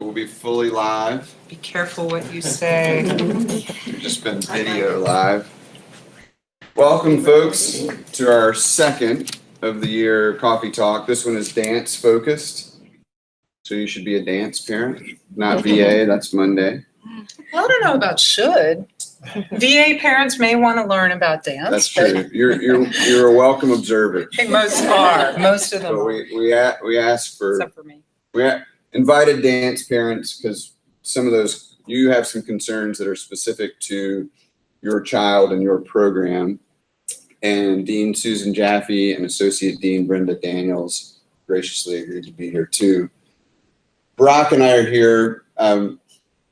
We'll be fully live. Be careful what you say. We've just been video live. Welcome, folks, to our second of the year coffee talk. This one is dance focused. So you should be a dance parent, not VA. That's Monday. Well, I don't know about should. VA parents may want to learn about dance. That's true. You're a welcome observer. I think most are. Most of them So are. we asked for, Except for me. invited dance parents because some of those, you have some concerns that are specific to your child and your program. And Dean Susan Jaffe and Associate Dean Brenda Daniels graciously agreed to be here too. Brock and I are here.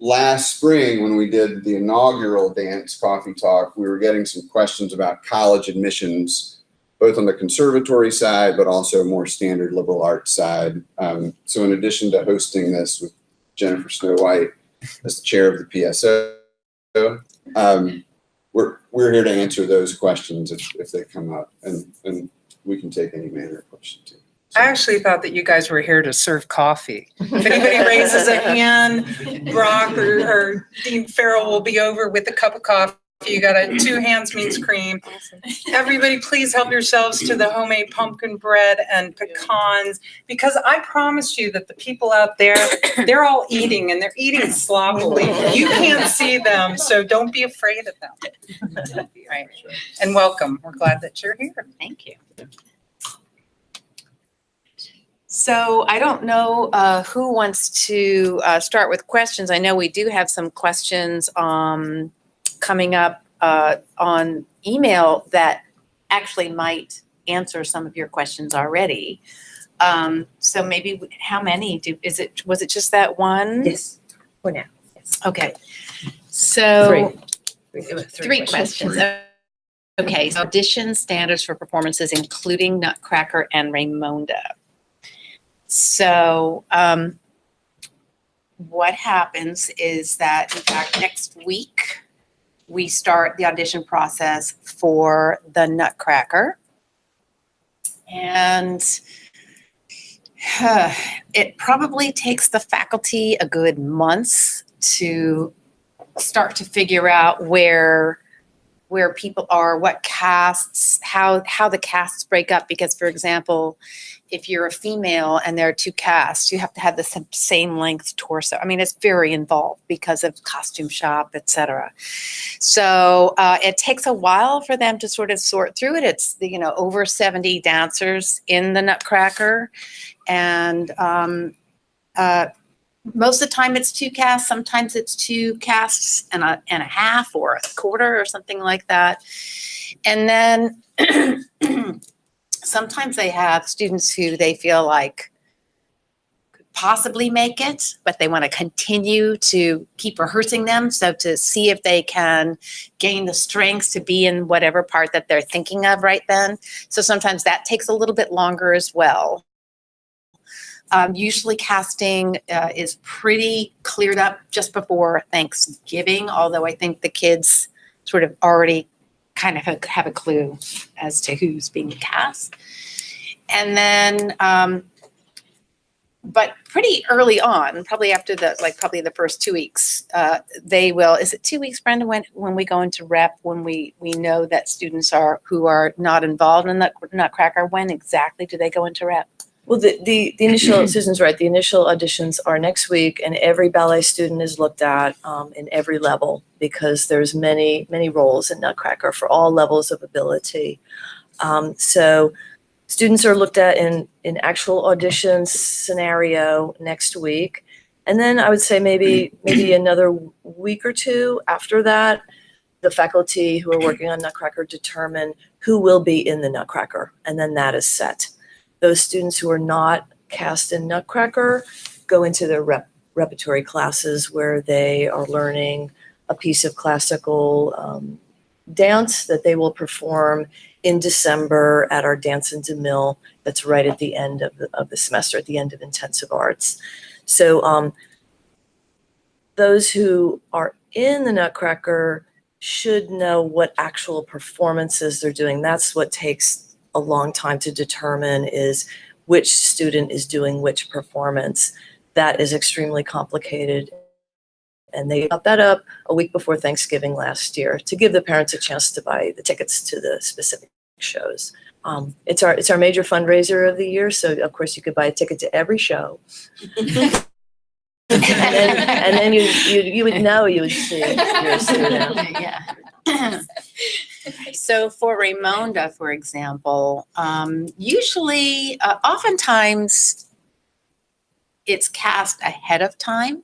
Last spring when we did the inaugural dance coffee talk, we were getting some questions about college admissions, both on the conservatory side, but also more standard liberal arts side. So in addition to hosting this with Jennifer Snow White as the chair of the PSO, we're here to answer those questions if they come up, and we can take any manner of question too. So. I actually thought that you guys were here to serve coffee. If anybody raises a hand, Brock or Dean Farrell will be over with a cup of coffee. You got two hands means cream. Everybody, please help yourselves to the homemade pumpkin bread and pecans, because I promise you that the people out there, they're all eating and they're eating sloppily. You can't see them, so don't be afraid of them. Right. And welcome. We're glad that you're here. Thank you. So I don't know who wants to start with questions. I know we do have some questions coming up on email that actually might answer some of your questions already. So maybe how many was it just that one? Yes, for now. Yes. Okay. So Three questions. Okay, so audition standards for performances, including Nutcracker and Raymonda. So what happens is that, in fact, next week, we start the audition process for the Nutcracker. And it probably takes the faculty a good month to start to figure out where people are, what casts, how the casts break up. Because, for example, if you're a female and there are two casts, you have to have the same length torso. I mean, it's very involved because of costume shop, etc. So it takes a while for them to sort of sort through it. It's over 70 dancers in the Nutcracker, and most of the time it's two casts. Sometimes it's two casts and a half or a quarter or something like that. And then sometimes they have students who they feel like could possibly make it, but they want to continue to keep rehearsing them. So to see if they can gain the strength to be in whatever part that they're thinking of right then. So sometimes that takes a little bit longer as well. Usually casting is pretty cleared up just before Thanksgiving, although I think the kids sort of already kind of have a clue as to who's being cast. And then, but pretty early on, probably after the first 2 weeks, they will, is it 2 weeks, Brenda, when we go into rep, when we know that students who are not involved in the Nutcracker, when exactly do they go into rep? Well, the initial, Susan's right, the initial auditions are next week, and every ballet student is looked at in every level, because there's many roles in Nutcracker for all levels of ability. So students are looked at in actual audition scenario next week. And then I would say maybe another week or two after that, the faculty who are working on Nutcracker determine who will be in the Nutcracker, and then that is set. Those students who are not cast in Nutcracker go into their repertory classes, where they are learning a piece of classical dance that they will perform in December at our Dance in DeMille. That's right at the end of the semester, at the end of intensive arts. So those who are in the Nutcracker should know what actual performances they're doing. That's what takes a long time to determine, is which student is doing which performance. that is extremely complicated. And they got that up a week before Thanksgiving last year to give the parents a chance to buy the tickets to the specific shows. It's our major fundraiser of the year, so of course you could buy a ticket to every show. and then you would know you would see your student. Yeah. So for Raymonda, for example, usually, oftentimes it's cast ahead of time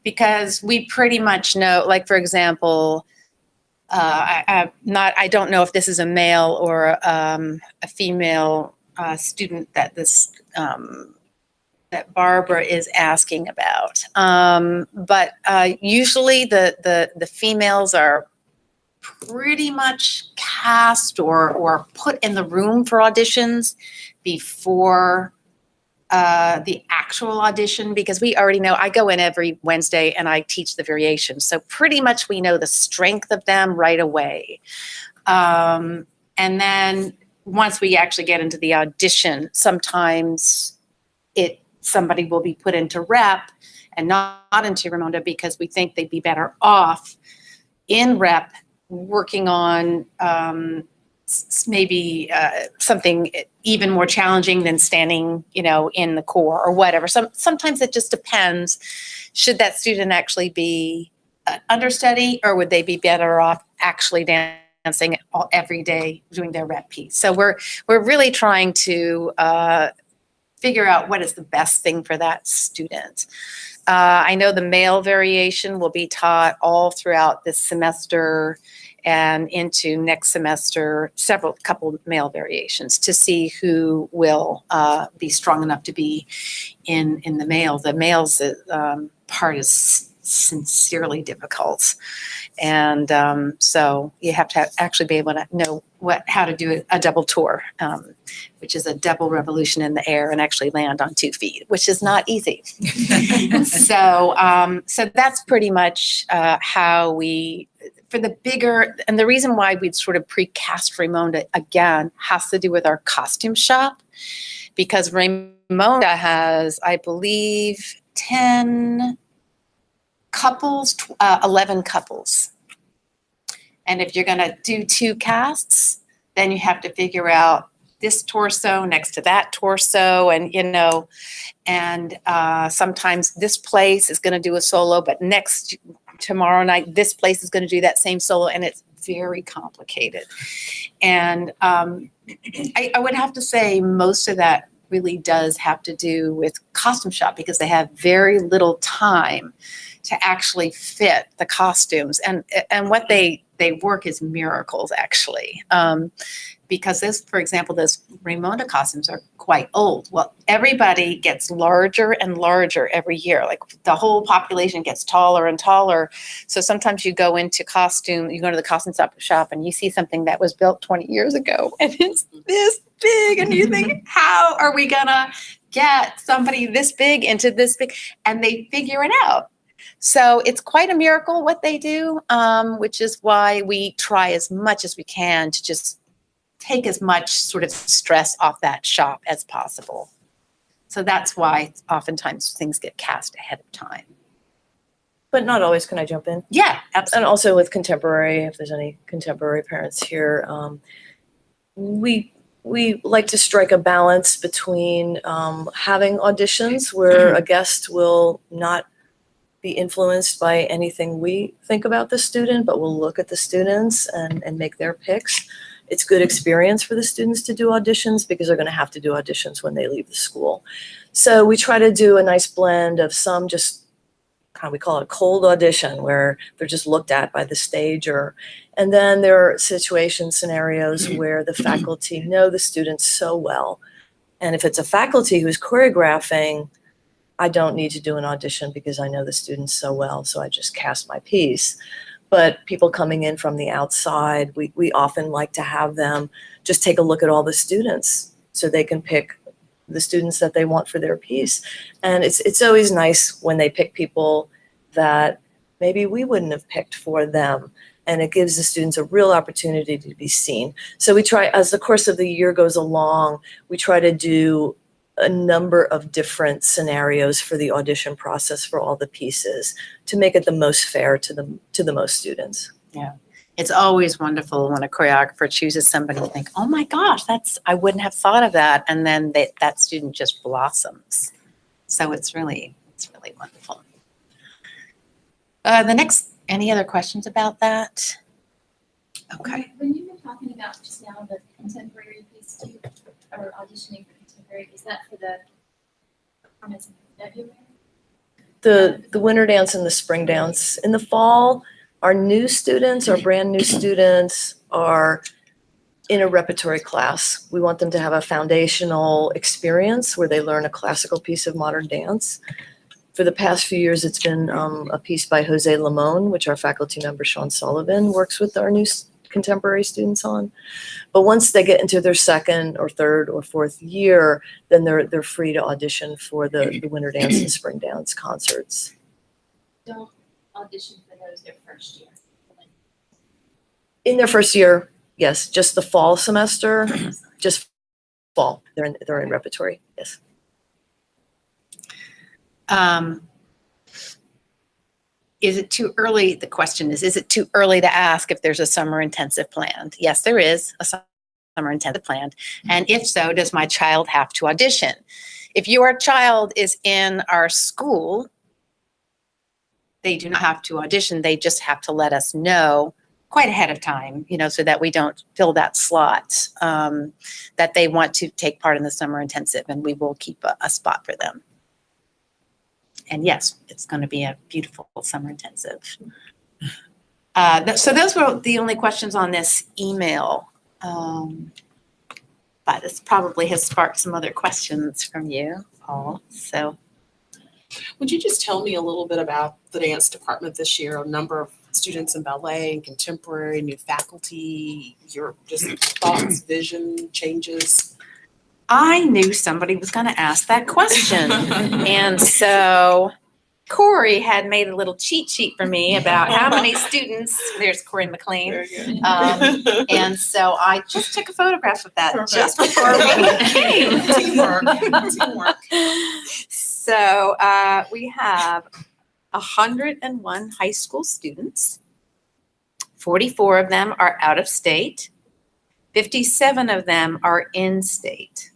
because we pretty much know, like, for example, I don't know if this is a male or a female student that that Barbara is asking about. But usually the females are pretty much cast or put in the room for auditions before the actual audition, because we already know, I go in every Wednesday and I teach the variations. So pretty much we know the strength of them right away. And then once we actually get into the audition, sometimes somebody will be put into rep and not into Raymonda because we think they'd be better off in rep working on maybe something even more challenging than standing, in the core or whatever. Sometimes it just depends. Should that student actually be understudy, or would they be better off actually dancing every day doing their rep piece? So we're really trying to figure out what is the best thing for that student. I know the male variation will be taught all throughout this semester and into next semester, couple male variations to see who will be strong enough to be in the male. The males part is sincerely difficult. And so you have to actually be able to know how to do a double tour, which is a double revolution in the air and actually land on 2 feet, which is not easy. So that's pretty much how we, for the bigger, and the reason why we'd sort of precast Raymonda again has to do with our costume shop, because Raymonda has, I believe, 10 couples, 11 couples. And if you're going to do 2 casts, then you have to figure out this torso next to that torso, and sometimes this place is going to do a solo, but tomorrow night this place is going to do that same solo, and it's very complicated. And I would have to say most of that really does have to do with costume shop, because they have very little time to actually fit the costumes, and what they work is miracles, actually. Because for example, those Raymonda costumes are quite old. Well, everybody gets larger and larger every year. Like the whole population gets taller and taller. So sometimes you go to the costume shop and you see something that was built 20 years ago and it's this big, and you think, how are we gonna get somebody this big into this big? And they figure it out. So it's quite a miracle what they do, which is why we try as much as we can to just take as much sort of stress off that shop as possible. So that's why oftentimes things get cast ahead of time. But not always. Can I jump in? Yeah, absolutely. And also with contemporary, if there's any contemporary parents here, we like to strike a balance between having auditions where a guest will not be influenced by anything we think about the student, but will look at the students and make their picks. It's good experience for the students to do auditions because they're going to have to do auditions when they leave the school. So we try to do a nice blend of some just we call it a cold audition, where they're just looked at by the stager. And then there are scenarios where the faculty know the students so well. And if it's a faculty who's choreographing, I don't need to do an audition because I know the students so well, so I just cast my piece. But people coming in from the outside, we often like to have them just take a look at all the students so they can pick the students that they want for their piece. And it's always nice when they pick people that maybe we wouldn't have picked for them. And it gives the students a real opportunity to be seen. So we try, as the course of the year goes along, we try to do a number of different scenarios for the audition process for all the pieces to make it the most fair to the most students. It's always wonderful when a choreographer chooses somebody and think, oh my gosh, I wouldn't have thought of that. And then that student just blossoms. So it's really wonderful. Any other questions about that? Okay. When you were talking about just now the contemporary piece or auditioning for contemporary, is that for the performance in February? The winter dance and the spring dance. In the fall, our new students, our brand new students are in a repertory class. We want them to have a foundational experience where they learn a classical piece of modern dance. For the past few years, it's been a piece by Jose Limon, which our faculty member Sean Sullivan works with our new contemporary students on. But once they get into their second or third or fourth year, then they're free to audition for the winter dance and spring dance concerts. Don't audition for those their first year. In their first year, yes, just the fall semester, just fall. They're in repertory, yes. Is it too early? The question is it too early to ask if there's a summer intensive planned? Yes, there is a summer intensive planned. And if so, does my child have to audition? If your child is in our school, they do not have to audition. They just have to let us know quite ahead of time, so that we don't fill that slot, that they want to take part in the summer intensive, and we will keep a spot for them. And yes, it's going to be a beautiful summer intensive. So those were the only questions on this email. But this probably has sparked some other questions from you all. So Would you just tell me a little bit about the dance department this year, a number of students in ballet and contemporary, new faculty, your just thoughts, vision, changes? I knew somebody was going to ask that question. And so Corey had made a little cheat sheet for me about how many students, there's Corey McLean. Very good. And so I just took a photograph of that just before we came. Teamwork. So we have 101 high school students. 44 of them are out of state. 57 of them are in state.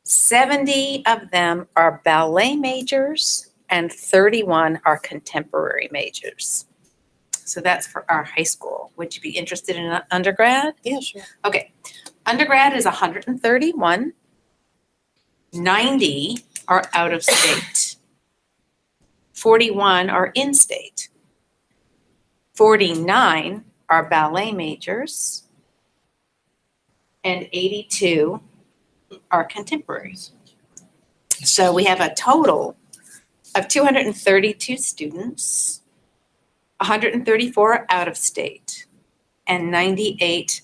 70 of them are ballet majors and 31 are contemporary majors. So that's for our high school. Would you be interested in undergrad? Yeah, sure. Okay. Undergrad is 131. 90 are out of state. 41 are in state. 49 are ballet majors. And 82 are contemporaries. So we have a total of 232 students, 134 are out of state, and 98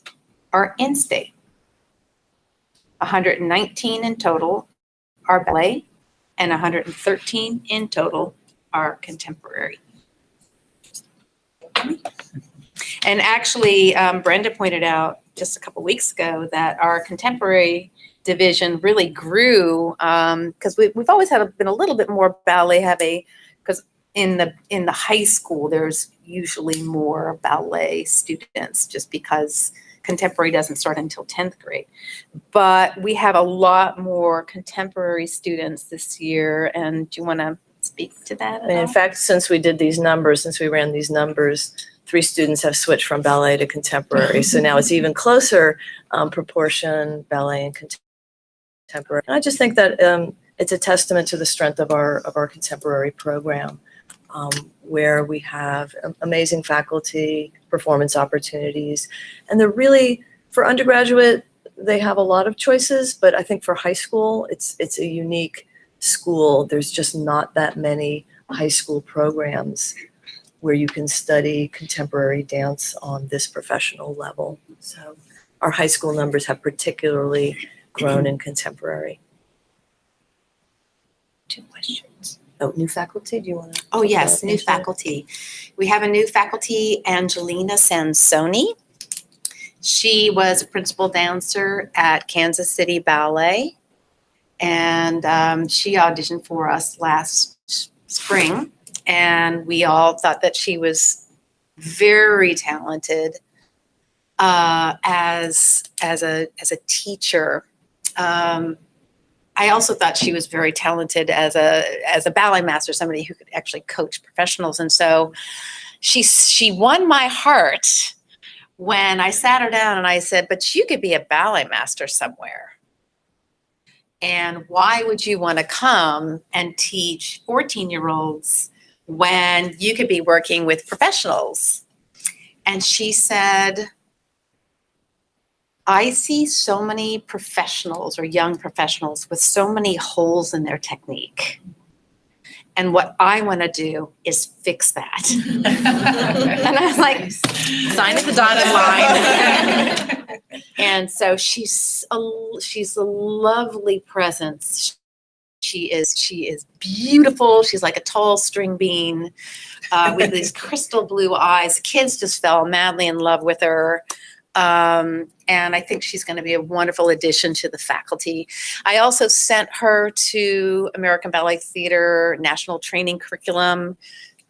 are in state. 119 in total are ballet, and 113 in total are contemporary. And actually, Brenda pointed out just a couple weeks ago that our contemporary division really grew because we've always been a little bit more ballet heavy, because in the high school there's usually more ballet students just because contemporary doesn't start until 10th grade. But we have a lot more contemporary students this year, and do you want to speak to that at And in all? fact, since we ran these numbers, 3 students have switched from ballet to contemporary. So now it's even closer proportion ballet and contemporary. And I just think that it's a testament to the strength of our contemporary program, where we have amazing faculty, performance opportunities, and they're really, for undergraduate, they have a lot of choices, but I think for high school, it's a unique school. There's just not that many high school programs where you can study contemporary dance on this professional level. So our high school numbers have particularly grown in contemporary. 2 questions. Oh, new faculty, do you want to? Oh, yes, new faculty. We have a new faculty, Angelina Sansoni. She was a principal dancer at Kansas City Ballet. And she auditioned for us last spring, and we all thought that she was very talented as a teacher. I also thought she was very talented as a ballet master, somebody who could actually coach professionals. And so she won my heart when I sat her down and I said, "But you could be a ballet master somewhere. And why would you want to come and teach 14-year-olds when you could be working with professionals?" And she said, "I see so many professionals or young professionals with so many holes in their technique. And what I want to do is fix that." And I was like, sign at the dotted line. And so she's a lovely presence. She is beautiful. She's like a tall string bean with these crystal blue eyes. Kids just fell madly in love with her. And I think she's going to be a wonderful addition to the faculty. I also sent her to American Ballet Theater National Training Curriculum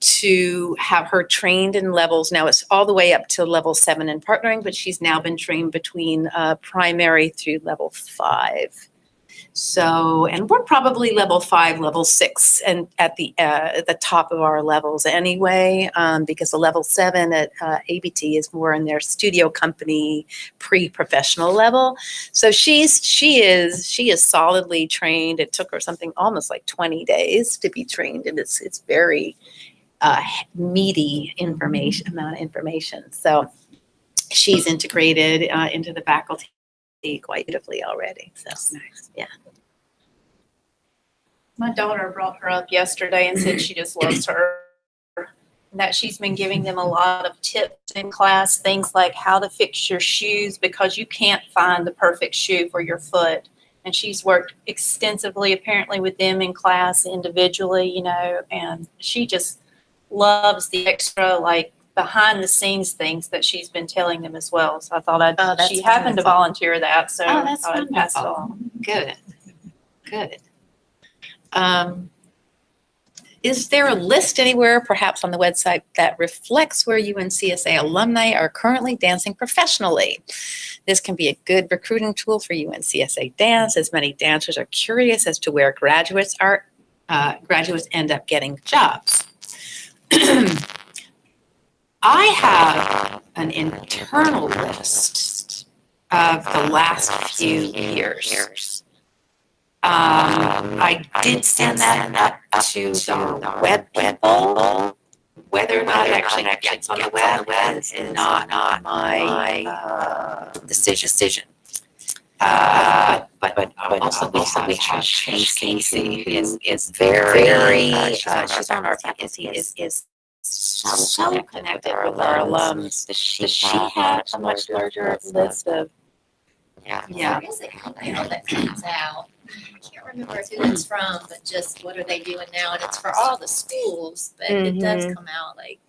to have her trained in levels. Now it's all the way up to level 7 in partnering, but she's now been trained between primary through level 5. So, and we're probably level 5, level 6, and at the top of our levels anyway, because the level 7 at ABT is more in their studio company pre-professional level. So she is solidly trained. It took her something almost like 20 days to be trained, and it's very meaty amount of information. So she's integrated into the faculty quite beautifully already. So nice. Yeah. My daughter brought her up yesterday and said she just loves her. That she's been giving them a lot of tips in class, things like how to fix your shoes because you can't find the perfect shoe for your foot. And she's worked extensively apparently with them in class individually, and she just loves the extra like behind the scenes things that she's been telling them as well. So I thought she happened to volunteer that, so I thought I'd pass it on. Good. Is there a list anywhere, perhaps on the website, that reflects where UNCSA alumni are currently dancing professionally? This can be a good recruiting tool for UNCSA Dance, as many dancers are curious as to where graduates end up getting jobs. I have an internal list of the last few years. I did send that up to the web people. Whether or not it actually gets on the web is not my decision. But also we have Casey is very she's on our faculty is so connected with our alums. Does she have a much larger list of? Yeah. There is a email that comes out. I can't remember who it's from, but just what are they doing now? And it's for all the schools, but it does come out like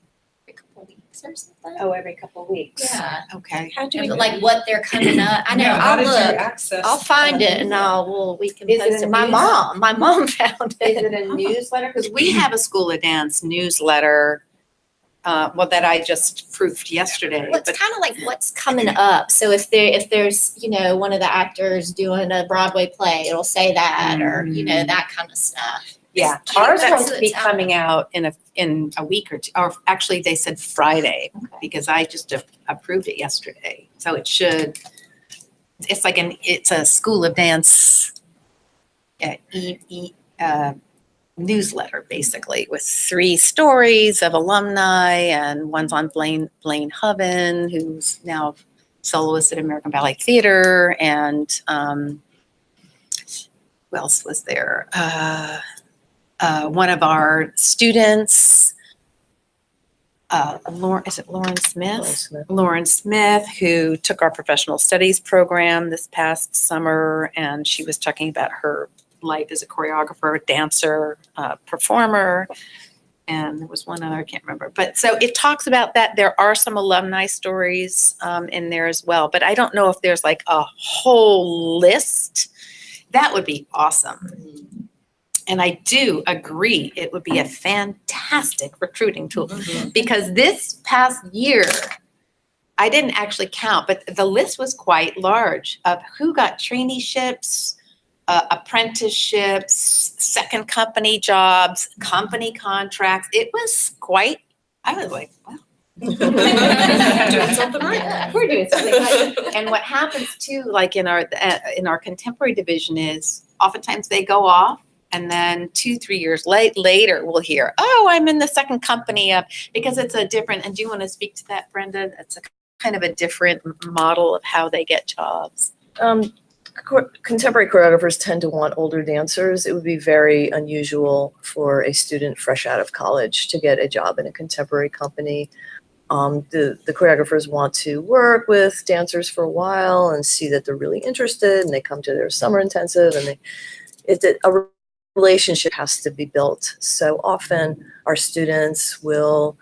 every couple weeks or something. Oh, every couple of weeks. Yeah. Okay. How do we, And like what they're coming up. I know, How I'll did you look. access? I'll find it and we can Is it post a it. My news- mom found Is it. it a newsletter? Because we have a School of Dance newsletter, that I just proofed yesterday. Well, it's kind of like what's coming up. So if there's, one of the actors doing a Broadway play, it'll say that or, that kind of stuff. Yeah, It's ours cute. supposed to be It's out. coming out in a week or two, or actually they said Friday, because I just approved it yesterday. So it should, it's a School of Dance newsletter, basically, with 3 stories of alumni, and one's on Blaine Hoven, who's now soloist at American Ballet Theater, and who else was there? One of our students, Lauren Smith? Lauren Smith, who took our professional studies program this past summer, and she was talking about her life as a choreographer, dancer, performer, and there was one other I can't remember. But so it talks about that. There are some alumni stories in there as well, but I don't know if there's like a whole list That would be awesome. And I do agree, it would be a fantastic recruiting tool. Because this past year, I didn't actually count, but the list was quite large of who got traineeships, apprenticeships, second company jobs, company contracts. It was quite, I was like, wow. Doing something right. We're doing something right. And what happens too, like in our contemporary division is oftentimes they go off and then 2-3 years later we'll hear, oh, I'm in the second company of, because it's a different, and do you want to speak to that, Brenda? It's a kind of a different model of how they get jobs. Contemporary choreographers tend to want older dancers. It would be very unusual for a student fresh out of college to get a job in a contemporary company. The choreographers want to work with dancers for a while and see that they're really interested, and they come to their summer intensive, and a relationship has to be built. So often our students will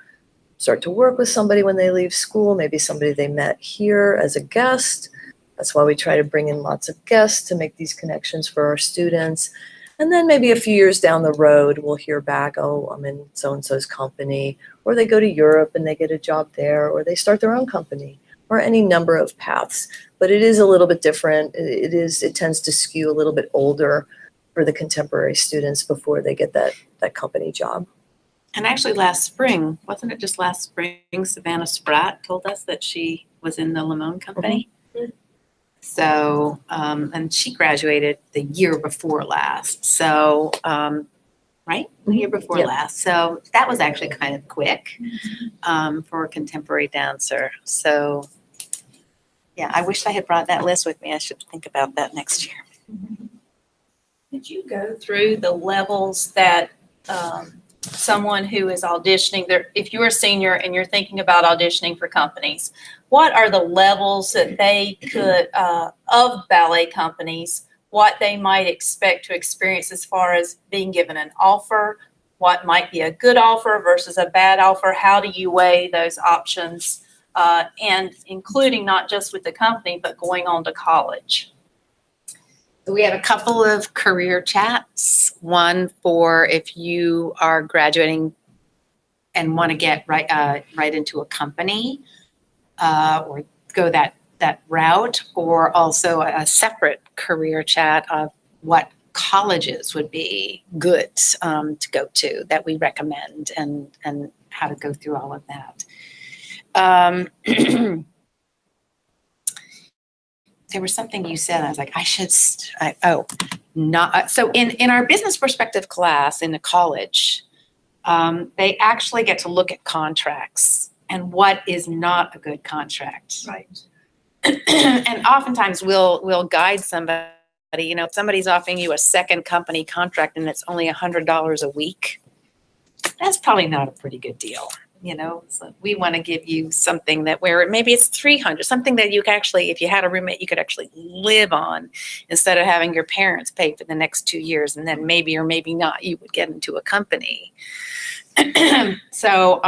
start to work with somebody when they leave school, maybe somebody they met here as a guest. That's why we try to bring in lots of guests to make these connections for our students. And then maybe a few years down the road, we'll hear back, oh, I'm in so-and-so's company, or they go to Europe and they get a job there, or they start their own company, or any number of paths. But it is a little bit different. It tends to skew a little bit older for the contemporary students before they get that company job. And actually last spring, wasn't it just last spring, Savannah Spratt told us that she was in the Limon company? Mhm. So, and she graduated the year before last. So, right? The year before Yeah. last. So that was actually kind of quick for a contemporary dancer. So, yeah, I wish I had brought that list with me. I should think about that next year. Did you go through the levels that someone who is auditioning, if you're a senior and you're thinking about auditioning for companies, what are the levels that they could, of ballet companies, what they might expect to experience as far as being given an offer, what might be a good offer versus a bad offer? How do you weigh those options? And including not just with the company, but going on to college? We have a couple of career chats. One for if you are graduating and want to get right into a company or go that route, or also a separate career chat of what colleges would be good to go to that we recommend, and how to go through all of that. There was something you said, I was like, so in our business perspective class in the college, they actually get to look at contracts and what is not a good contract. Right. And oftentimes we'll guide somebody, if somebody's offering you a second company contract and it's only $100 a week, that's probably not a pretty good deal. So we want to give you something that where maybe it's $300, something that you can actually, if you had a roommate, you could actually live on instead of having your parents pay for the next 2 years. And then maybe or maybe not, you would get into a company. So,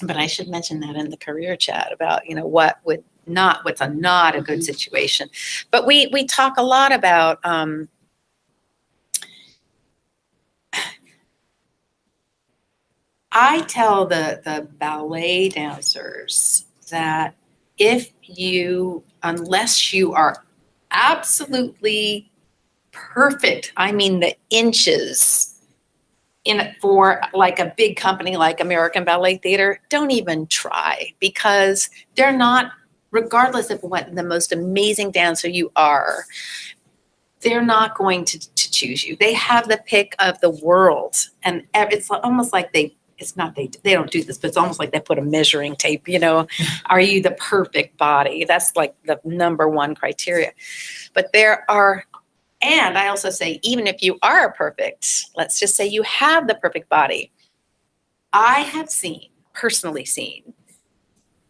but I should mention that in the career chat about, what's not a good situation. But we talk a lot about, I tell the ballet dancers that unless you are absolutely perfect, I mean the inches for like a big company like American Ballet Theater, don't even try, because they're not, regardless of what the most amazing dancer you are, they're not going to choose you. They have the pick of the world, and it's almost like they don't do this, but it's almost like they put a measuring tape, are you the perfect body? That's like the number one criteria. But and I also say, even if you are perfect, let's just say you have the perfect body. I have personally seen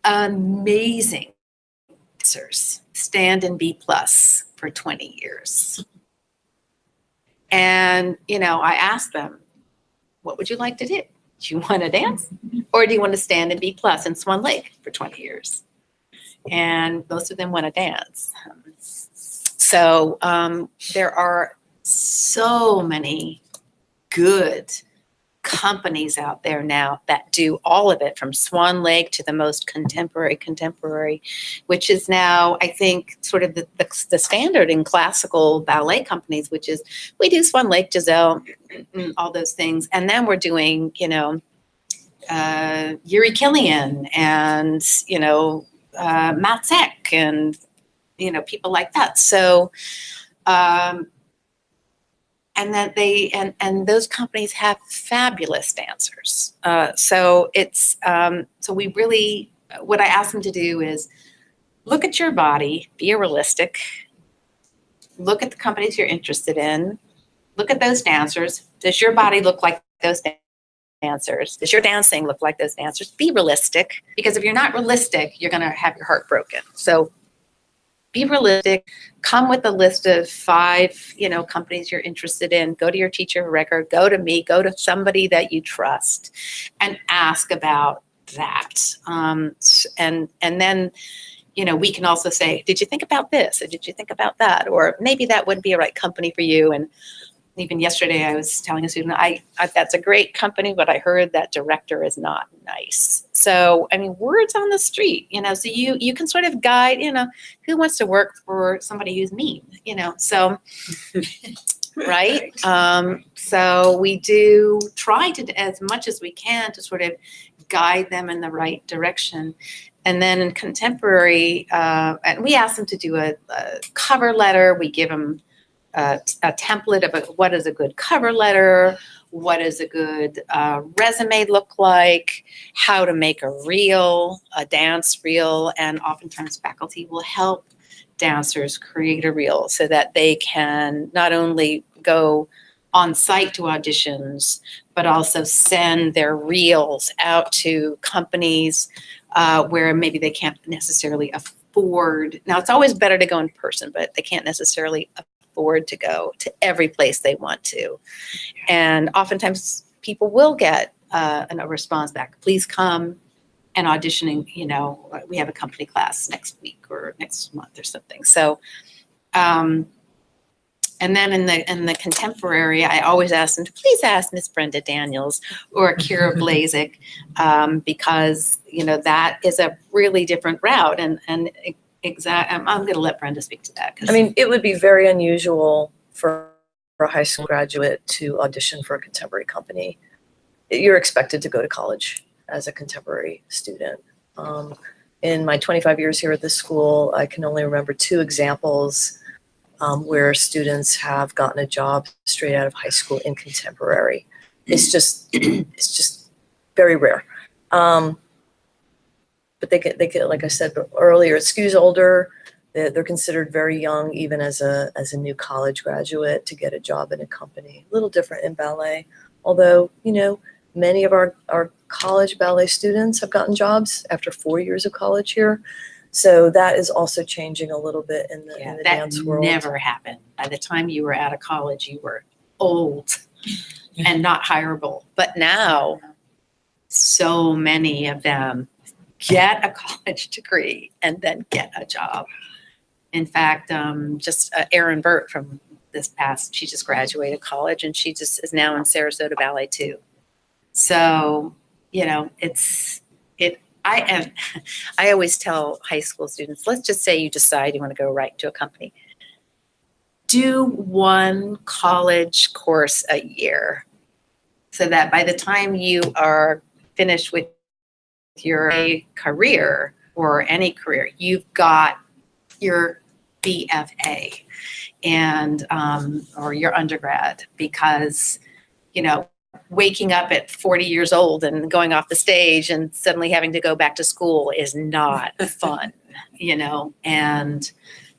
amazing dancers stand in B+ for 20 years. And, I asked them, what would you like to do? Do you want to dance, or do you want to stand in B+ in Swan Lake for 20 years? And most of them want to dance. So there are so many good companies out there now that do all of it, from Swan Lake to the most contemporary, which is now, I think, sort of the standard in classical ballet companies, which is we do Swan Lake, Giselle, all those things. And then we're doing, Yuri Killian and, Matzek and, people like that. So, and that and those companies have fabulous dancers. So it's, so we really, what I ask them to do is look at your body, be realistic, look at the companies you're interested in, look at those dancers. Does your body look like those dancers? Does your dancing look like those dancers? Be realistic, because if you're not realistic, you're gonna have your heart broken. So be realistic, come with a list of 5, companies you're interested in, go to your teacher of record, go to me, go to somebody that you trust and ask about that. And then, we can also say, did you think about this? Or did you think about that? Or maybe that wouldn't be a right company for you. And even yesterday I was telling a student, I that's a great company, but I heard that director is not nice. So, words on the street, so you can sort of guide, who wants to work for somebody who's mean, so, right? So we do try to, as much as we can, to sort of guide them in the right direction. And then in contemporary, and we ask them to do a cover letter. We give them a template of what is a good cover letter, what does a good resume look like, how to make a reel, a dance reel, and oftentimes faculty will help dancers create a reel so that they can not only go on site to auditions, but also send their reels out to companies where maybe they can't necessarily afford. Now, it's always better to go in person, but they can't necessarily afford to go to every place they want to. And oftentimes people will get a response back, please come and auditioning, we have a company class next week or next month or something. So, and then in the contemporary, I always ask them to please ask Miss Brenda Daniels or Kira Blazik, because, that is a really different route. And I'm going to let Brenda speak to that. It would be very unusual for a high school graduate to audition for a contemporary company. You're expected to go to college as a contemporary student. In my 25 years here at this school, I can only remember 2 examples where students have gotten a job straight out of high school in contemporary. It's just very rare. But they get, like I said earlier, it skews older. They're considered very young, even as a new college graduate, to get a job in a company. A little different in ballet, although, many of our college ballet students have gotten jobs after 4 years of college here. So that is also changing a little bit in the dance world. That never happened. By the time you were out of college, you were old and not hireable. But now, so many of them get a college degree and then get a job. In fact, just Erin Burt from she just graduated college and she just is now in Sarasota Ballet too. So, I always tell high school students, let's just say you decide you want to go right to a company. Do 1 college course a year so that by the time you are finished with your career or any career, you've got your BFA and or your undergrad, because waking up at 40 years old and going off the stage and suddenly having to go back to school is not fun, and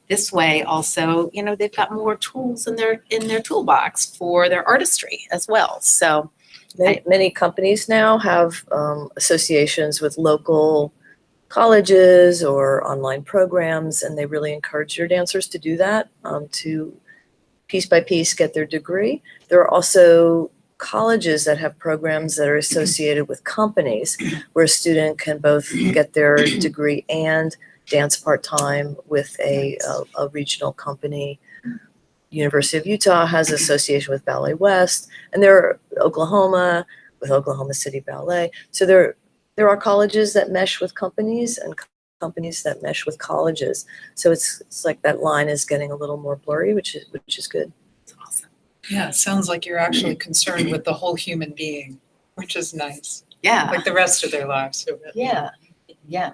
this way also, they've got more tools in their toolbox for their artistry as well. So many companies now have associations with local colleges or online programs, and they really encourage their dancers to do that, to piece by piece get their degree. There are also colleges that have programs that are associated with companies where a student can both get their degree and dance part-time with a regional company. University of Utah has association with Ballet West, and there are Oklahoma with Oklahoma City Ballet. So there are colleges that mesh with companies and companies that mesh with colleges. So it's like that line is getting a little more blurry, which is good. Yeah, it sounds like you're actually concerned with the whole human being, which is nice, Yeah, like the rest of their lives. So yeah, yeah.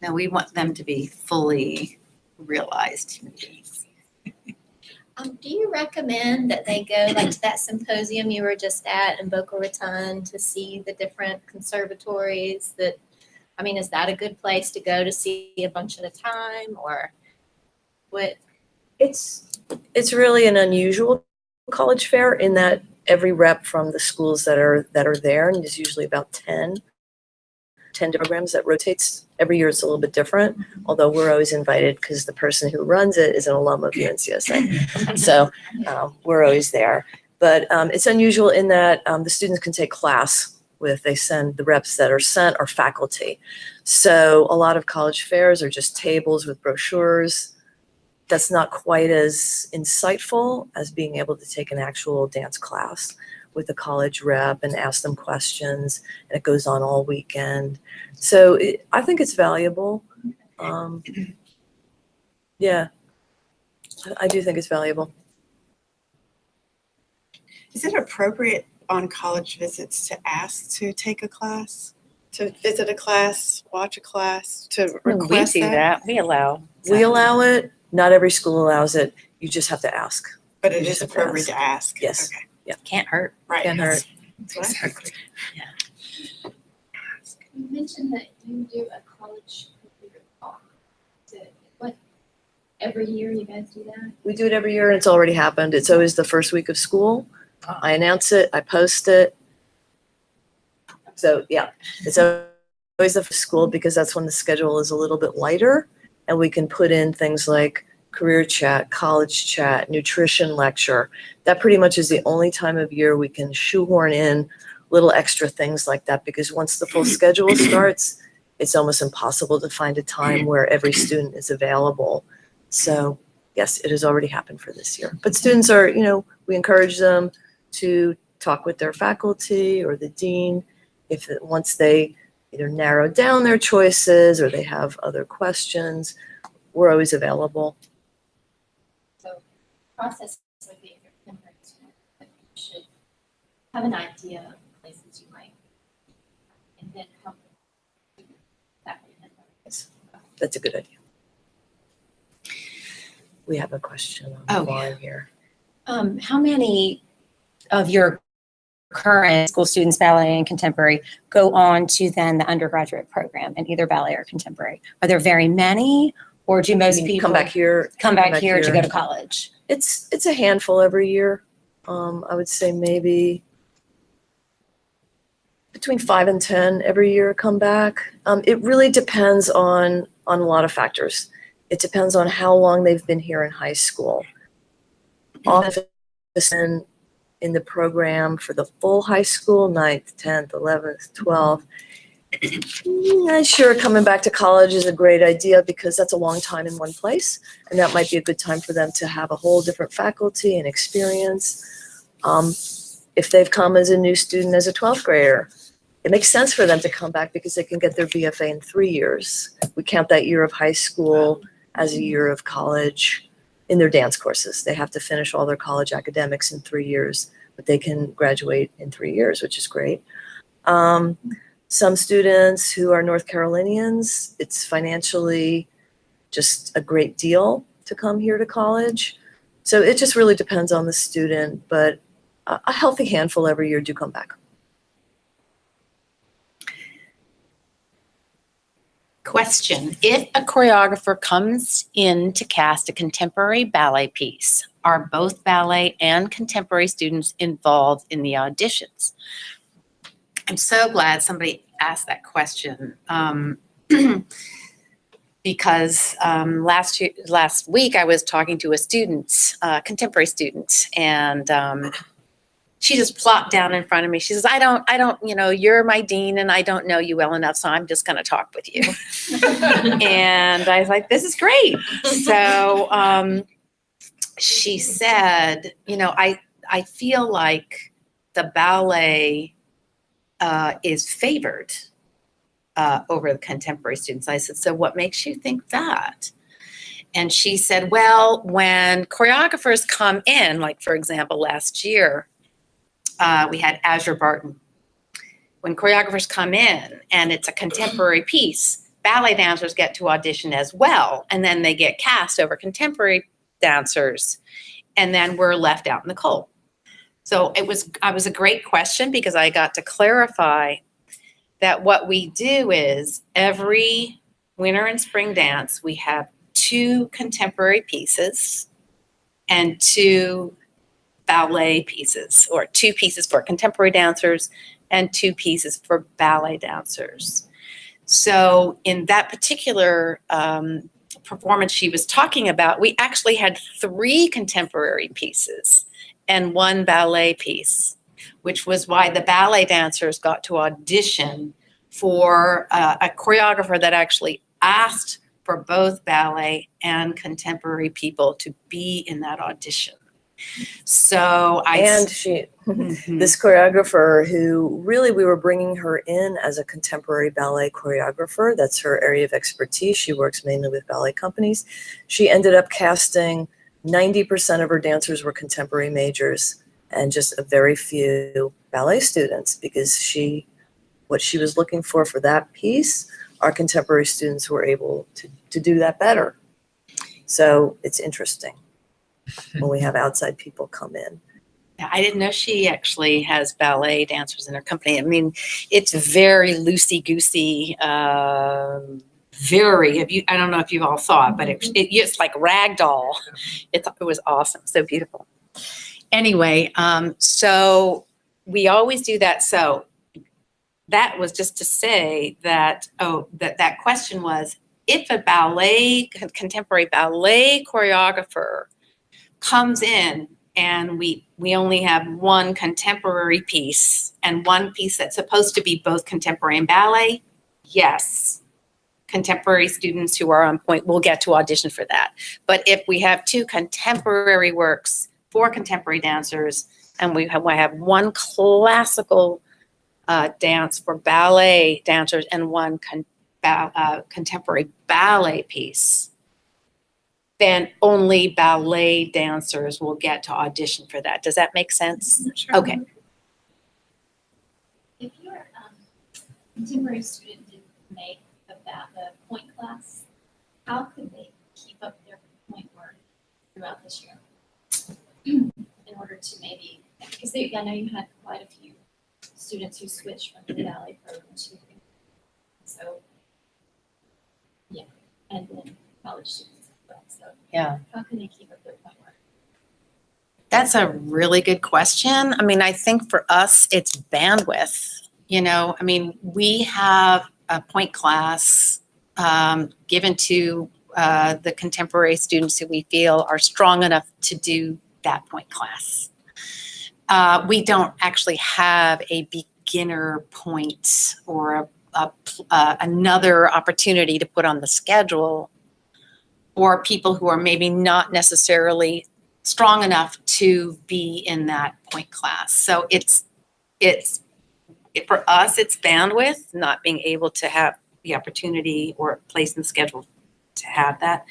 No, we want them to be fully realized human beings. Do you recommend that they go like to that symposium you were just at in Boca Raton to see the different conservatories that, I mean, is that a good place to go to see a bunch at a time or what? It's really an unusual college fair in that every rep from the schools that are there, and there's usually about 10 different programs that rotates. Every year it's a little bit different, although we're always invited because the person who runs it is an alum of UNCSA. So we're always there. But it's unusual in that the students can take class with, they send the reps that are sent are faculty. So a lot of college fairs are just tables with brochures. That's not quite as insightful as being able to take an actual dance class with a college rep and ask them questions, and it goes on all weekend. So I think it's valuable. Yeah, I do think it's valuable. Is it appropriate on college visits to ask to take a class, to visit a class, watch a class, to request that? We allow. We allow it. Not every school allows it. You just have to ask. But it You is just have to appropriate to ask? Yes. Okay, Can't hurt. right. Can't hurt. That's what I think. Exactly. You mentioned that you do a college computer talk. What, every year you guys do that? We do it every year, and it's already happened. It's always the first week of school. I announce it, I post it. So yeah, it's always the first school because that's when the schedule is a little bit lighter, and we can put in things like career chat, college chat, nutrition lecture. That pretty much is the only time of year we can shoehorn in little extra things like that, because once the full schedule starts, it's almost impossible to find a time where every student is available. So yes, it has already happened for this year. But students are, we encourage them to talk with their faculty or the dean once they either narrow down their choices or they have other questions. We're always available. Process would be if you're temporary student, but you should have an idea of places you might, and then help that way. That's a good idea. We have a question on Oh, the line here. How many of your current school students, ballet and contemporary, go on to then the undergraduate program in either ballet or contemporary? Are there very many, or do most You people come back here. come back here to go to college? It's a handful every year. I would say maybe between 5 and 10 every year come back. It really depends on a lot of factors. It depends on how long they've been here in high school. Often in the program for the full high school, 9th, 10th, 11th, 12th. Not sure coming back to college is a great idea because that's a long time in one place, and that might be a good time for them to have a whole different faculty and experience. If they've come as a new student as a 12th grader, it makes sense for them to come back because they can get their BFA in 3 years. We count that year of high school as a year of college in their dance courses. They have to finish all their college academics in 3 years, but they can graduate in 3 years, which is great. Some students who are North Carolinians, it's financially just a great deal to come here to college. So it just really depends on the student, but a healthy handful every year do come back. Question: if a choreographer comes in to cast a contemporary ballet piece, are both ballet and contemporary students involved in the auditions? I'm so glad somebody asked that question. Because last week I was talking to a student, contemporary student, and she just plopped down in front of me. She says, I don't, you're my dean and I don't know you well enough, so I'm just going to talk with you. And I was like, this is great. So she said, I feel like the ballet is favored over the contemporary students. I said, so what makes you think that? And she said, well, when choreographers come in, like for example, last year, we had Azure Barton. When choreographers come in and it's a contemporary piece, ballet dancers get to audition as well. And then they get cast over contemporary dancers. And then we're left out in the cold. So it was a great question because I got to clarify that what we do is every winter and spring dance, we have 2 contemporary pieces and 2 ballet pieces, or 2 pieces for contemporary dancers and 2 pieces for ballet dancers. So in that particular performance she was talking about, we actually had 3 contemporary pieces and 1 ballet piece, which was why the ballet dancers got to audition for a choreographer that actually asked for both ballet and contemporary people to be in that audition. So This choreographer who really, we were bringing her in as a contemporary ballet choreographer. That's her area of expertise. She works mainly with ballet companies. She ended up casting 90% of her dancers were contemporary majors and just a very few ballet students, because what she was looking for that piece, our contemporary students were able to do that better. So it's interesting when we have outside people come in. I didn't know she actually has ballet dancers in her company. I mean, it's very loosey-goosey, I don't know if you all saw it, but it's like ragdoll. It was awesome, so beautiful. Anyway, so we always do that. So that was just to say that, that question was, if a contemporary ballet choreographer comes in and we only have 1 contemporary piece and 1 piece that's supposed to be both contemporary and ballet, yes, contemporary students who are on point will get to audition for that. But if we have 2 contemporary works for contemporary dancers and we have 1 classical dance for ballet dancers and 1 contemporary ballet piece, then only ballet dancers will get to audition for that. Does that make sense? Sure. Okay. If your contemporary student didn't make the point class, how could they keep up their point work throughout this year? In order to maybe, because I know you had quite a few students who switched from the ballet program to, so, yeah, and then college students as well. So Yeah. how can they keep up their point work? That's a really good question. I mean, I think for us, it's bandwidth. I mean, we have a point class given to the contemporary students who we feel are strong enough to do that point class. We don't actually have a beginner point or another opportunity to put on the schedule for people who are maybe not necessarily strong enough to be in that point class. So for us, it's bandwidth, not being able to have the opportunity or place in the schedule to have that.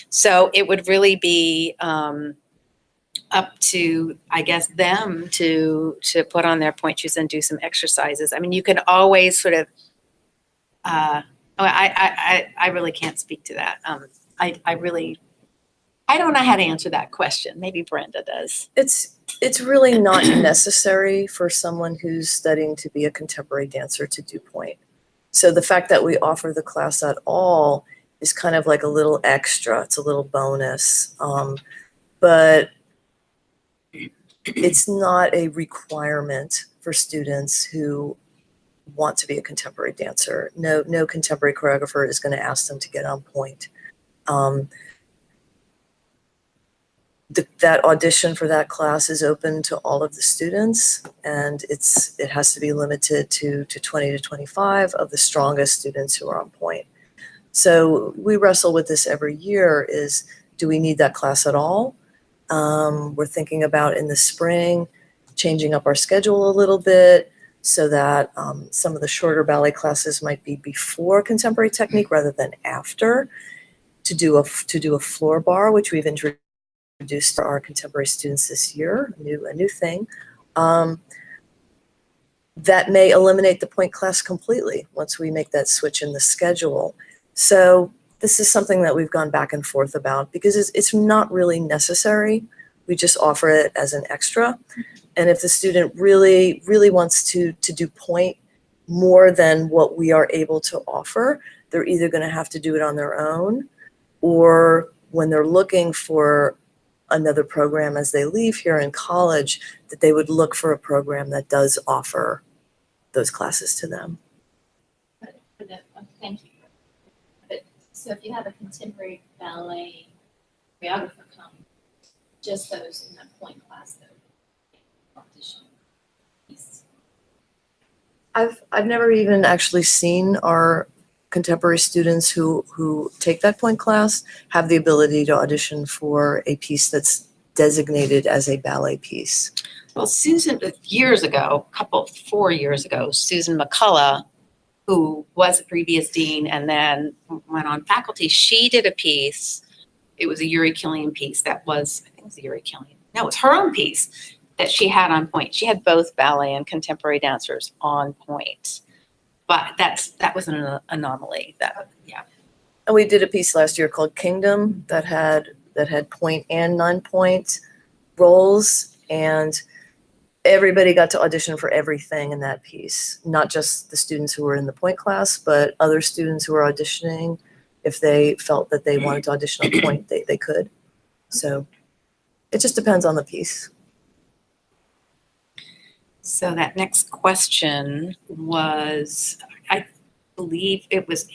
So it would really be up to, I guess, them to put on their point shoes and do some exercises. I mean, you can always sort of, I really can't speak to that. I don't know how to answer that question. Maybe Brenda does. It's really not necessary for someone who's studying to be a contemporary dancer to do point. So the fact that we offer the class at all is kind of like a little extra. It's a little bonus. But it's not a requirement for students who want to be a contemporary dancer. No contemporary choreographer is going to ask them to get on point. that audition for that class is open to all of the students, and it has to be limited to 20 to 25 of the strongest students who are on point. So we wrestle with this every year is, do we need that class at all? We're thinking about in the spring, changing up our schedule a little bit so that some of the shorter ballet classes might be before contemporary technique rather than after, to do a floor bar, which we've introduced for our contemporary students this year, a new thing. That may eliminate the point class completely once we make that switch in the schedule. So this is something that we've gone back and forth about because it's not really necessary. We just offer it as an extra. And if the student really, really wants to do point more than what we are able to offer, they're either going to have to do it on their own, or when they're looking for another program as they leave here in college, that they would look for a program that does offer those classes to them. Thank you. But so if you have a contemporary ballet choreographer come, just those in that point class though, audition piece. I've never even actually seen our contemporary students who take that point class have the ability to audition for a piece that's designated as a ballet piece. Well, Susan, years ago, 4 years ago, Susan McCullough, who was a previous dean and then went on faculty, she did a piece. It was a Yuri Killian piece that was, I think it was a Yuri Killian. No, it was her own piece that she had on point. She had both ballet and contemporary dancers on point. But that was an anomaly. And we did a piece last year called Kingdom that had point and non-point roles, and everybody got to audition for everything in that piece, not just the students who were in the point class, but other students who were auditioning. If they felt that they wanted to audition on point, they could. So it just depends on the piece. So that next question was, I believe it was,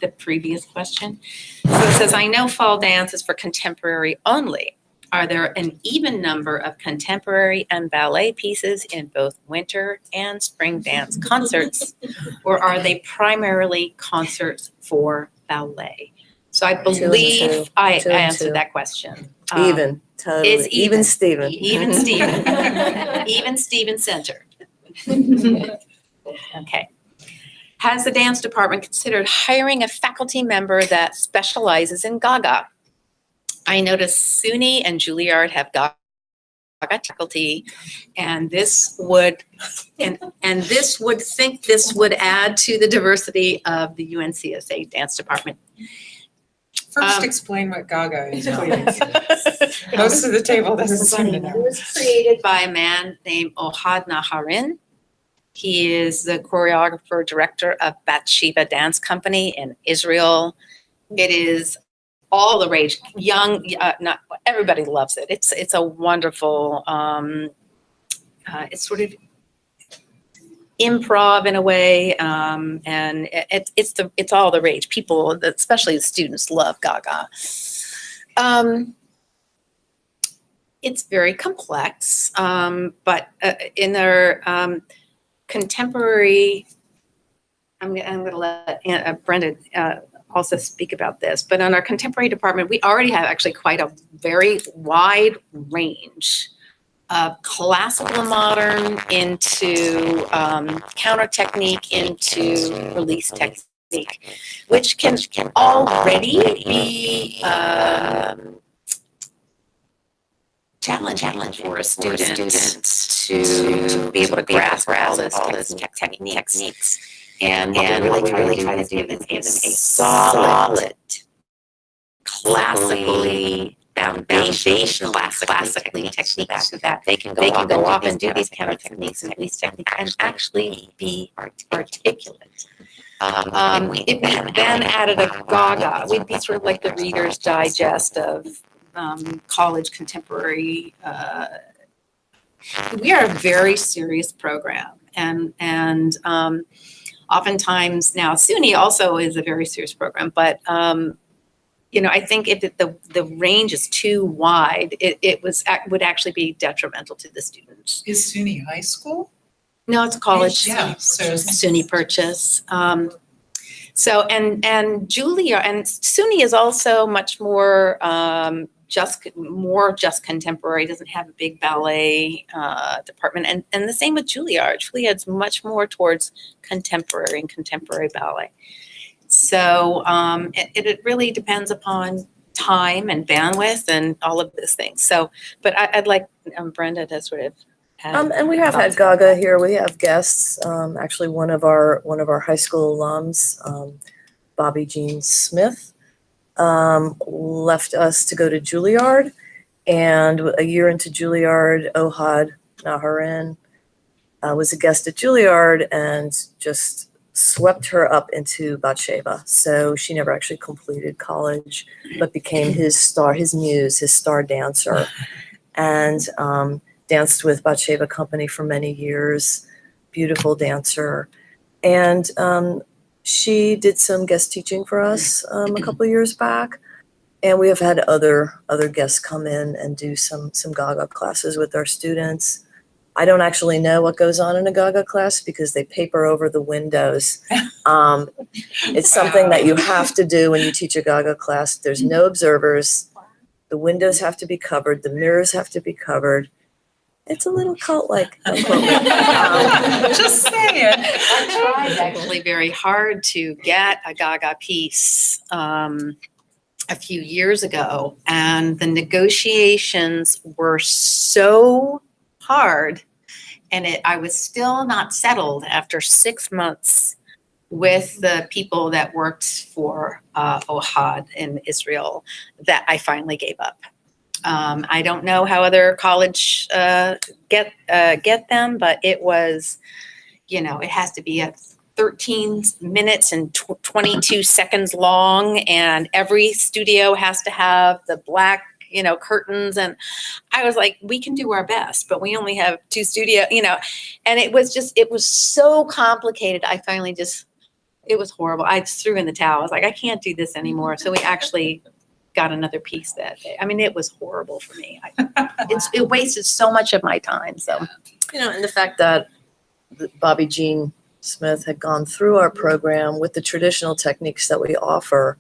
the previous question? So it says, I know fall dance is for contemporary only. Are there an even number of contemporary and ballet pieces in both winter and spring dance concerts? Or are they primarily concerts for ballet? So I believe I Two and answered two. that question. Even, totally. it's even. Steven. Even Steven. Even Steven Center. Okay. Has the dance department considered hiring a faculty member that specializes in Gaga? I noticed SUNY and Juilliard have Gaga faculty, and this would add to the diversity of the UNCSA dance department. First, explain what Gaga is, please. Most of the table doesn't seem to It know. was created by a man named Ohad Naharin. He is the choreographer director of Bathsheba Dance Company in Israel. It is all the rage. Not everybody loves it. It's a wonderful. It's sort of improv in a way, and it's all the rage. People, especially the students, love Gaga. It's very complex, but in their contemporary, I'm going to let Brenda also speak about this. But in our contemporary department, we already have actually quite a very wide range of classical and modern into counter technique into release technique, which can already be challenge for a student to be able to grasp all those techniques. And what we really try to do is give them a solid, classically foundation, classically techniques so that they can go off and do these counter techniques and release techniques and actually be articulate. If we then added a Gaga, we'd be sort of like the Reader's Digest of college contemporary. We are a very serious program, and oftentimes now SUNY also is a very serious program, but I think if the range is too wide, would actually be detrimental to the students. Is SUNY high school? No, it's a college. Yeah, so SUNY Purchase. So, and Juilliard, and SUNY is also much more, just contemporary, doesn't have a big ballet department. And the same with Juilliard. Juilliard's much more towards contemporary and contemporary ballet. So it really depends upon time and bandwidth and all of those things. So, but I'd like Brenda to sort of add. And we have had Gaga here. We have guests. Actually, one of our high school alums, Bobby Jean Smith, left us to go to Juilliard, and a year into Juilliard, Ohad Naharin was a guest at Juilliard and just swept her up into Batsheva. So she never actually completed college, but became his muse, his star dancer, and danced with Batsheva Company for many years. Beautiful dancer. And she did some guest teaching for us a couple of years back. And we have had other guests come in and do some Gaga classes with our students. I don't actually know what goes on in a Gaga class because they paper over the windows. It's something that you have to do when you teach a Gaga class. There's no observers. The windows have to be covered. The mirrors have to be covered. It's a little cult-like. just saying. I tried actually very hard to get a Gaga piece a few years ago, and the negotiations were so hard, and I was still not settled after 6 months with the people that worked for Ohad in Israel that I finally gave up. I don't know how other college get them, but it was, it has to be a 13 minutes and 22 seconds long, and every studio has to have the black curtains. And I was like, we can do our best, but we only have 2 studios, and it was so complicated. I finally it was horrible. I just threw in the towel. I was like, I can't do this anymore. So we actually got another piece that day. I mean, it was horrible for me. It wasted so much of my time. So, And the fact that Bobby Jean Smith had gone through our program with the traditional techniques that we offer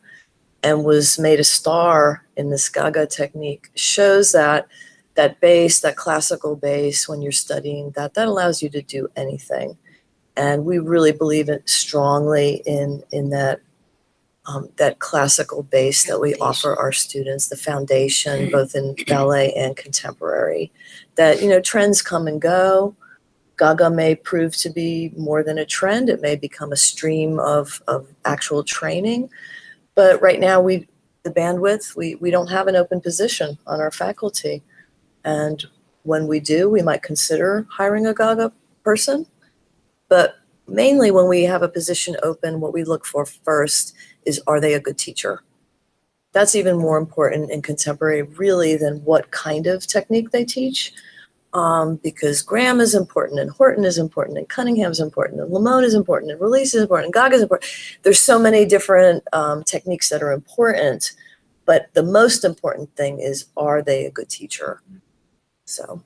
and was made a star in this Gaga technique shows that base, that classical base, when you're studying that allows you to do anything. And we really believe strongly in that that classical base that we offer our students, the foundation, both in ballet and contemporary, that, trends come and go. Gaga may prove to be more than a trend. It may become a stream of actual training. But right now, the bandwidth, we don't have an open position on our faculty. And when we do, we might consider hiring a Gaga person. But mainly when we have a position open, what we look for first is, are they a good teacher? That's even more important in contemporary, really, than what kind of technique they teach. Because Graham is important, and Horton is important, and Cunningham is important, and Lamone is important, and Release is important, and Gaga is important. There's so many different techniques that are important, but the most important thing is, are they a good teacher? So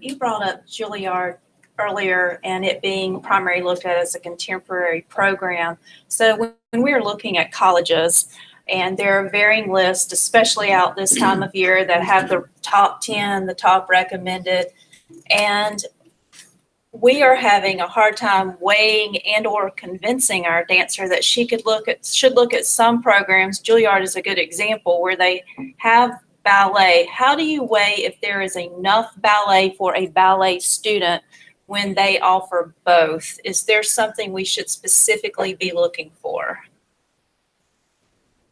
you brought up Juilliard earlier and it being primarily looked at as a contemporary program. So when we were looking at colleges, and there are varying lists, especially out this time of year, that have the top 10, the top recommended. And we are having a hard time weighing and or convincing our dancer that should look at some programs. Juilliard is a good example where they have ballet. How do you weigh if there is enough ballet for a ballet student when they offer both? Is there something we should specifically be looking for?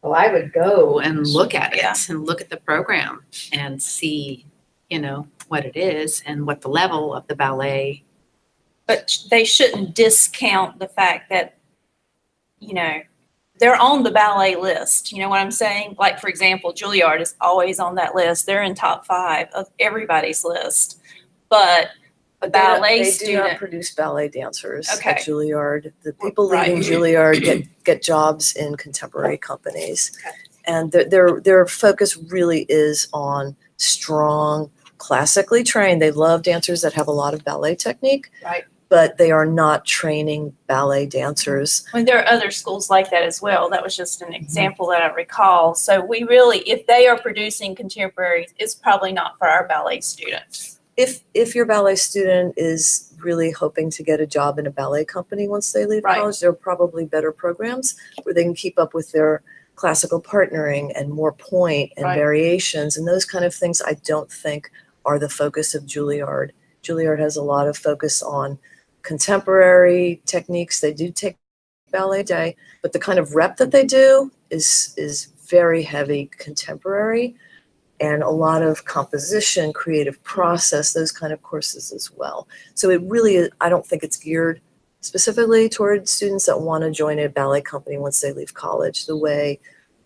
well, I would go and look at it and look at the program and see, what it is and what the level of the ballet. But they shouldn't discount the fact that, they're on the ballet list. You know what I'm saying? Like, for example, Juilliard is always on that list. They're in top 5 of everybody's list. But But ballet they do not student. produce ballet dancers Okay. at Juilliard. The people Right. leaving Juilliard get jobs in contemporary companies. Okay. And their focus really is on strong, classically trained. They love dancers that have a lot of ballet technique. Right. But they are not training ballet dancers. Well, there are other schools like that as well. That was just an example that I recall. So we really, if they are producing contemporary, it's probably not for our ballet students. If your ballet student is really hoping to get a job in a ballet company once they leave Right. college, there are probably better programs where they can keep up with their classical partnering and more point and Right. variations and those kind of things. I don't think are the focus of Juilliard. Juilliard has a lot of focus on contemporary techniques. They do take ballet day, but the kind of rep that they do is very heavy contemporary and a lot of composition, creative process, those kind of courses as well. So it really is, I don't think it's geared specifically toward students that want to join a ballet company once they leave college, the way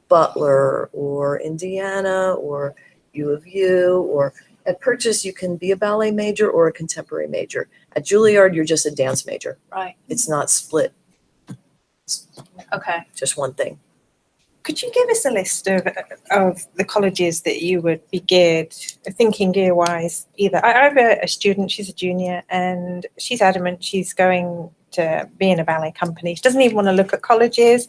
Butler or Indiana or U of U or at Purchase, you can be a ballet major or a contemporary major. At Juilliard, you're just a dance major. Right. It's not split, Okay. just one thing. Could you give us a list of the colleges that you would be geared, thinking gear-wise, either? I have a student, she's a junior, and she's adamant she's going to be in a ballet company. She doesn't even want to look at colleges.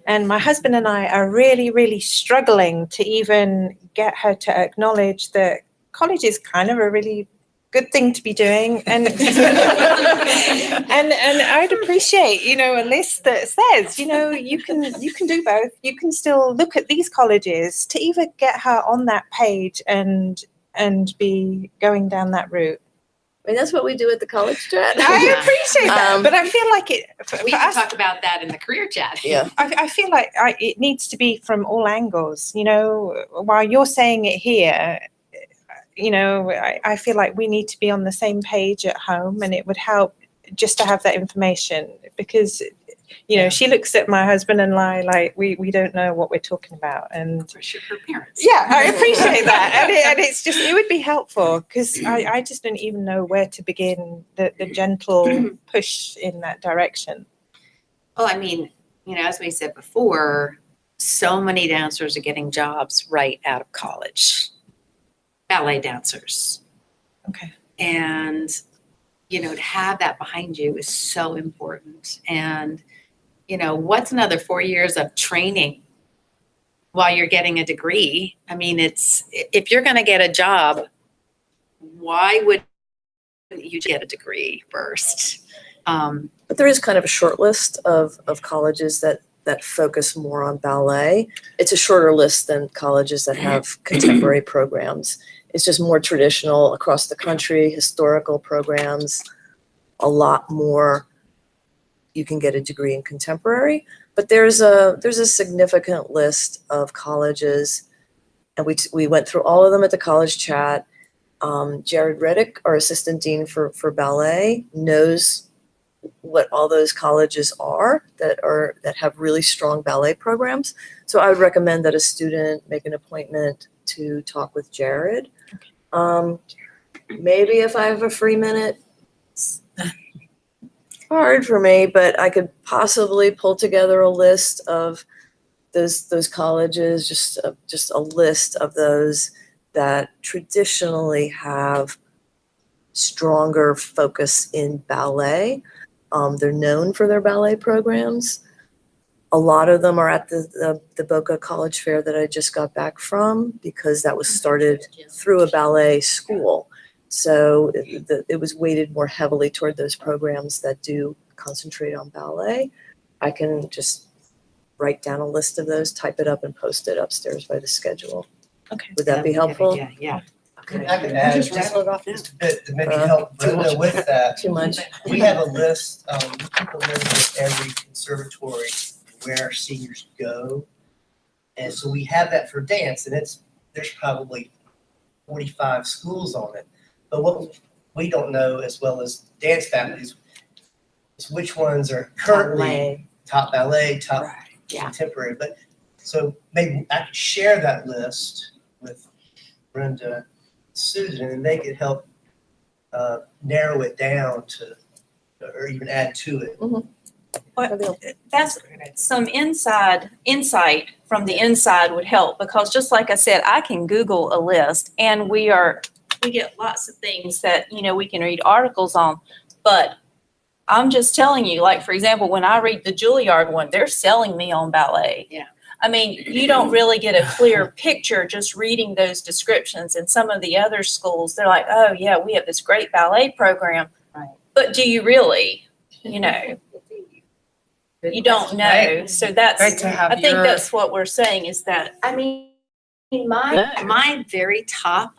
And my husband and I are really, really struggling to even get her to acknowledge that college is kind of a really good thing to be doing. And and I'd appreciate, a list that says, you can do both. You can still look at these colleges to even get her on that page and be going down that route. I mean, that's what we do at the college chat. I appreciate that, but I feel like We can talk about that in the career chat. Yeah. I feel like it needs to be from all angles. While you're saying it here, I feel like we need to be on the same page at home, and it would help just to have that information because, she looks at my husband and I like we don't know what we're talking about. And For parents. yeah, I appreciate that. And it's just, it would be helpful because I just don't even know where to begin the gentle push in that direction. Well, I mean, as we said before, so many dancers are getting jobs right out of college. Ballet dancers. Okay. And, to have that behind you is so important. And, what's another 4 years of training while you're getting a degree? I mean, if you're going to get a job, why would you get a degree first? But there is kind of a short list of colleges that focus more on ballet. It's a shorter list than colleges that have contemporary programs. It's just more traditional across the country, historical programs, a lot more. You can get a degree in contemporary, but there's a significant list of colleges, and we went through all of them at the college chat. Jared Reddick, our assistant dean for ballet, knows what all those colleges are that have really strong ballet programs. So I would recommend that a student make an appointment to talk with Jared. Maybe if I have a free minute, it's hard for me, but I could possibly pull together a list of those colleges, just a list of those that traditionally have stronger focus in ballet. They're known for their ballet programs. A lot of them are at the Boca College Fair that I just got back from because that was started through a ballet school. So it was weighted more heavily toward those programs that do concentrate on ballet. I can just write down a list of those, type it up, and post it upstairs by the schedule. Okay. Would that be helpful? Yeah. Okay. I can add just a bit to maybe help Brenda with that. Too much? We have a list, we keep a list of every conservatory where seniors go. And so we have that for dance, and there's probably 45 schools on it. But what we don't know as well as dance faculties is which ones are currently top ballet, top contemporary. But so maybe I could share that list with Brenda, Susan, and they could help narrow it down to, or even add to it. That's some insight from the inside would help, because just like I said, I can Google a list and we get lots of things that, we can read articles on. But I'm just telling you, like, for example, when I read the Juilliard one, they're selling me on ballet. Yeah. I mean, you don't really get a clear picture just reading those descriptions. And some of the other schools, they're like, oh yeah, we have this great ballet program. Right. But do you really, you don't know. Right. So that's, Right, to have I think your- that's what we're saying, is that I mean, my very top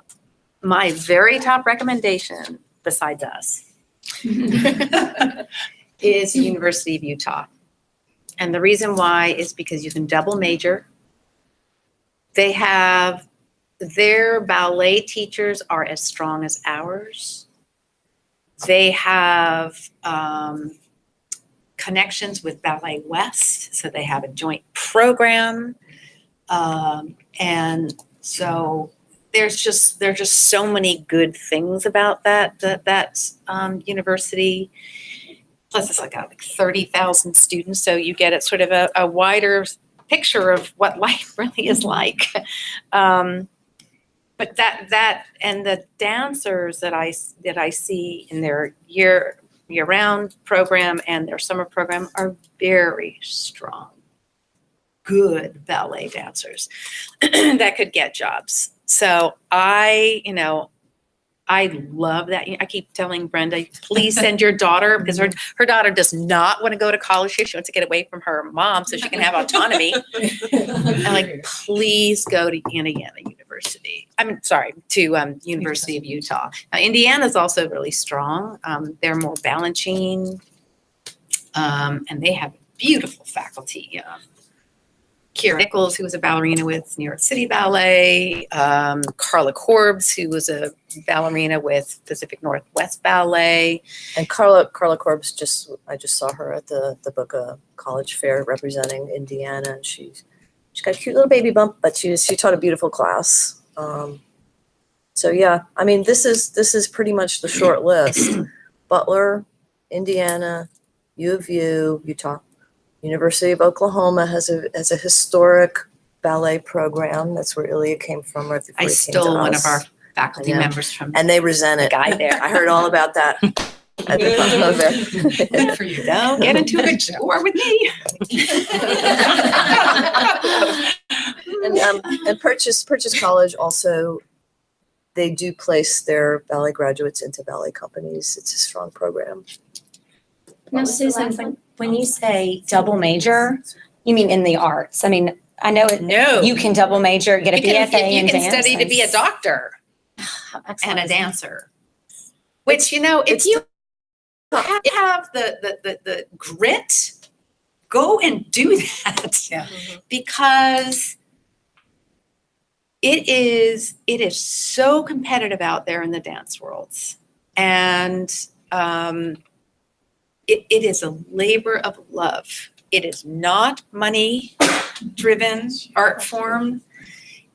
recommendation besides us is University of Utah. And the reason why is because you can double major. Their ballet teachers are as strong as ours. They have connections with Ballet West, so they have a joint program. And so there's just so many good things about that university. Plus, it's like 30,000 students, so you get sort of a wider picture of what life really is like. But that and the dancers that I see in their year-round program and their summer program are very strong, good ballet dancers that could get jobs. So I love that. I keep telling Brenda, please send your daughter, because her daughter does not want to go to college here. She wants to get away from her mom so she can have autonomy. I'm like, please go to Indiana University. To University of Utah. Now, Indiana's also really strong. They're more Balanchine, and they have beautiful faculty. Kira Nichols, who was a ballerina with New York City Ballet, Carla Corbs, who was a ballerina with Pacific Northwest Ballet. And Carla Corbs, I just saw her at the Boca College Fair representing Indiana, and she's got a cute little baby bump, but she taught a beautiful class. So yeah, I mean, this is pretty much the short list. Butler, Indiana, U of U, Utah. University of Oklahoma has a historic ballet program. That's where Ilya came from, right before I he came to stole one of us. our faculty Yeah. members from And they resent the it. guy there. I heard all about that at the Cosmo Fair. Good for you. Don't get into a war with me. And Purchase College also, they do place their ballet graduates into ballet companies. It's a strong program. Now, was the Susan, last one? when you say double major, you mean in the arts? I mean, I know No. you can double major, get a You can- BFA in You can dance. study to be a doctor How and excellent a is that? dancer. Which, if you have the grit, go and do that. Yeah. Because it is so competitive out there in the dance worlds. And it is a labor of love. It is not money-driven art form.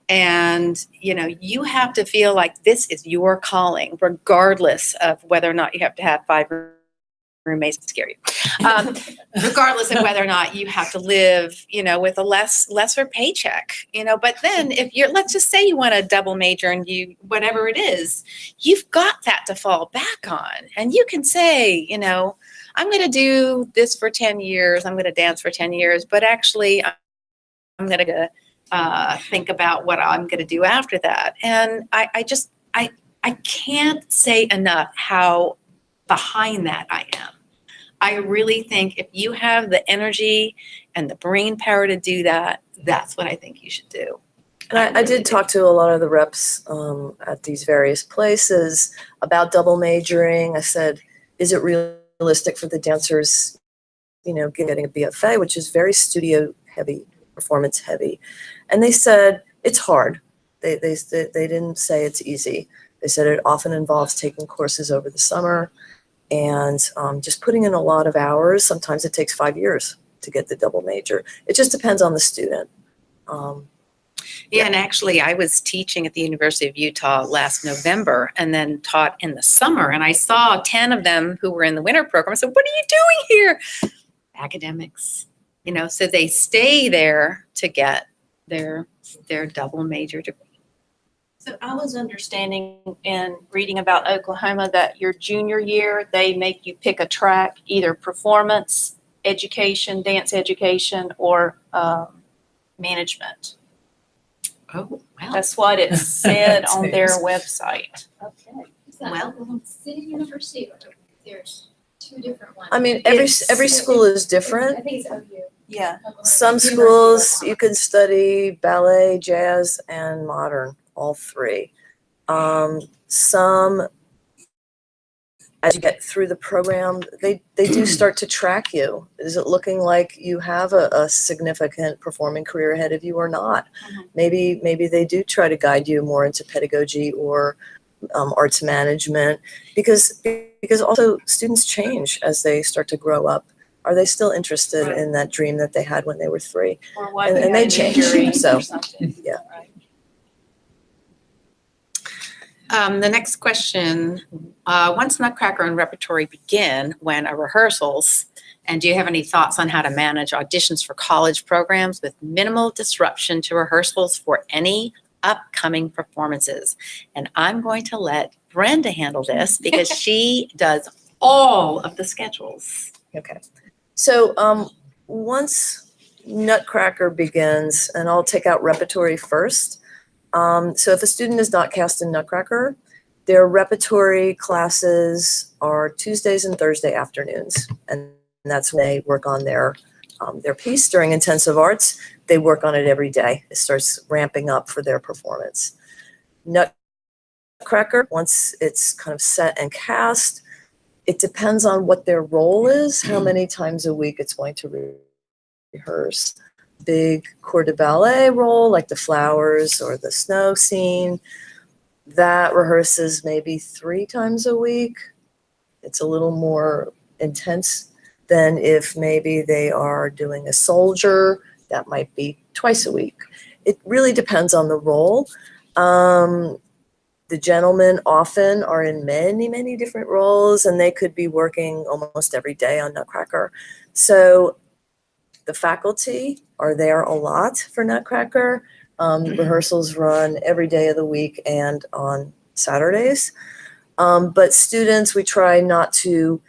And, you have to feel like this is your calling, regardless of whether or not you have to have 5 roommates to scare you. Regardless of whether or not you have to live, with a lesser paycheck, but then let's just say you want to double major and whatever it is, you've got that to fall back on. And you can say, I'm going to do this for 10 years. I'm going to dance for 10 years, but actually I'm going to think about what I'm going to do after that. And I can't say enough how behind that I am. I really think if you have the energy and the brain power to do that, that's what I think you should do. And I did talk to a lot of the reps at these various places about double majoring. I said, is it realistic for the dancers, getting a BFA, which is very studio heavy, performance heavy? And they said, it's hard. They didn't say it's easy. They said it often involves taking courses over the summer and just putting in a lot of hours. Sometimes it takes 5 years to get the double major. It just depends on the student. Yeah, and actually, I was teaching at the University of Utah last November and then taught in the summer. And I saw 10 of them who were in the winter program. I said, what are you doing here? Academics, so they stay there to get their double major degree. So I was understanding and reading about Oklahoma that your junior year, they make you pick a track, either performance, education, dance education, or management. Oh, wow. That's what it said on their website. Okay. Is that Well- Oklahoma City University or there's two different ones? I mean, every It's- school is I different. think it's OU. Yeah. Oklahoma Some University of schools, Oklahoma. you can study ballet, jazz, and modern, all three. Some, as you get through the program, they do start to track you. Is it looking like you have a significant performing career ahead of you or not? Mhm. Maybe they do try to guide you more into pedagogy or arts management, because also students change as they start to grow up. Are they still interested Right. in that dream that they had when they were 3? Or what And- if and you they had an change, injury so, or something. yeah. Right. The next question, once Nutcracker and Repertory begin, when are rehearsals? And do you have any thoughts on how to manage auditions for college programs with minimal disruption to rehearsals for any upcoming performances? And I'm going to let Brenda handle this because she does all of the schedules. Okay. So once Nutcracker begins, and I'll take out Repertory first. So if a student is not cast in Nutcracker, their repertory classes are Tuesdays and Thursday afternoons. And that's when they work on their piece. During intensive arts, they work on it every day. It starts ramping up for their performance. Nutcracker, once it's kind of set and cast, it depends on what their role is, how many times a week it's going to rehearse. Big corps de ballet role, like the flowers or the snow scene, that rehearses maybe 3 times a week. It's a little more intense than if maybe they are doing a soldier, that might be twice a week. It really depends on the role. The gentlemen often are in many, many different roles, and they could be working almost every day on Nutcracker. So the faculty are there a lot for Nutcracker. Rehearsals run every day of the week and on Saturdays. But students, we try not to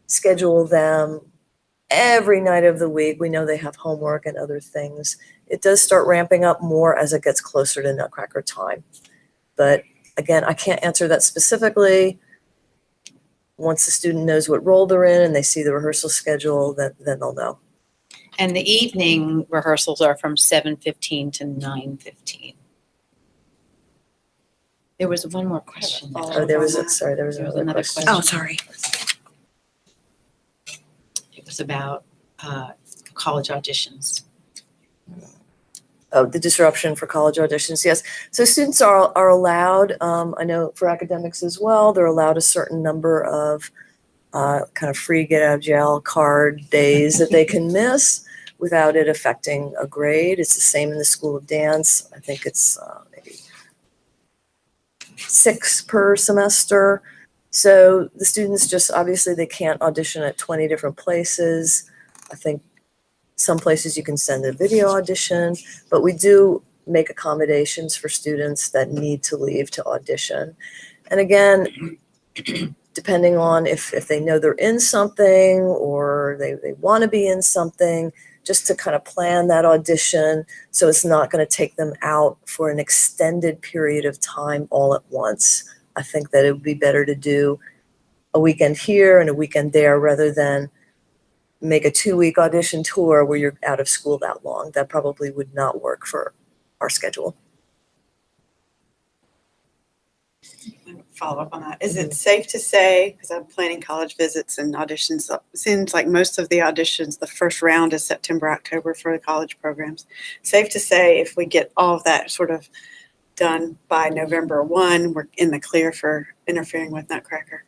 schedule them every night of the week. We know they have homework and other things. It does start ramping up more as it gets closer to Nutcracker time. But again, I can't answer that specifically. Once the student knows what role they're in and they see the rehearsal schedule, then they'll know. And the evening rehearsals are from 7:15 to 9:15. There was one more question. Oh, there was There was another another question. question. sorry. It was about college auditions. Oh, the disruption for college auditions, yes. So students are allowed, I know for academics as well, they're allowed a certain number of kind of free get out of jail card days that they can miss without it affecting a grade. It's the same in the School of Dance. I think it's maybe 6 per semester. So the students just, obviously they can't audition at 20 different places. I think some places you can send a video audition, but we do make accommodations for students that need to leave to audition. And again, depending on if they know they're in something or they want to be in something, just to kind of plan that audition so it's not going to take them out for an extended period of time all at once. I think that it would be better to do a weekend here and a weekend there rather than make a 2-week audition tour where you're out of school that long. That probably would not work for our schedule. Follow up on that. Is it safe to say, because I'm planning college visits and auditions, it seems like most of the auditions, the first round is September, October for the college programs. Safe to say if we get all of that sort of done by November 1, we're in the clear for interfering with Nutcracker?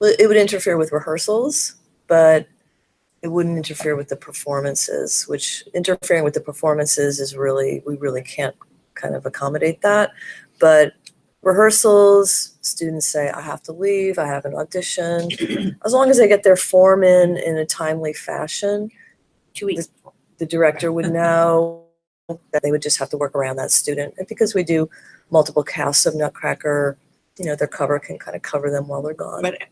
Well, it would interfere with rehearsals, but it wouldn't interfere with the performances, which interfering with the performances is really, we really can't kind of accommodate that. But rehearsals, students say, I have to leave, I have an audition. As long as they get their form in a timely fashion, 2 weeks. the director would know that they would just have to work around that student. And because we do multiple casts of Nutcracker, their cover can kind of cover them while they're gone. But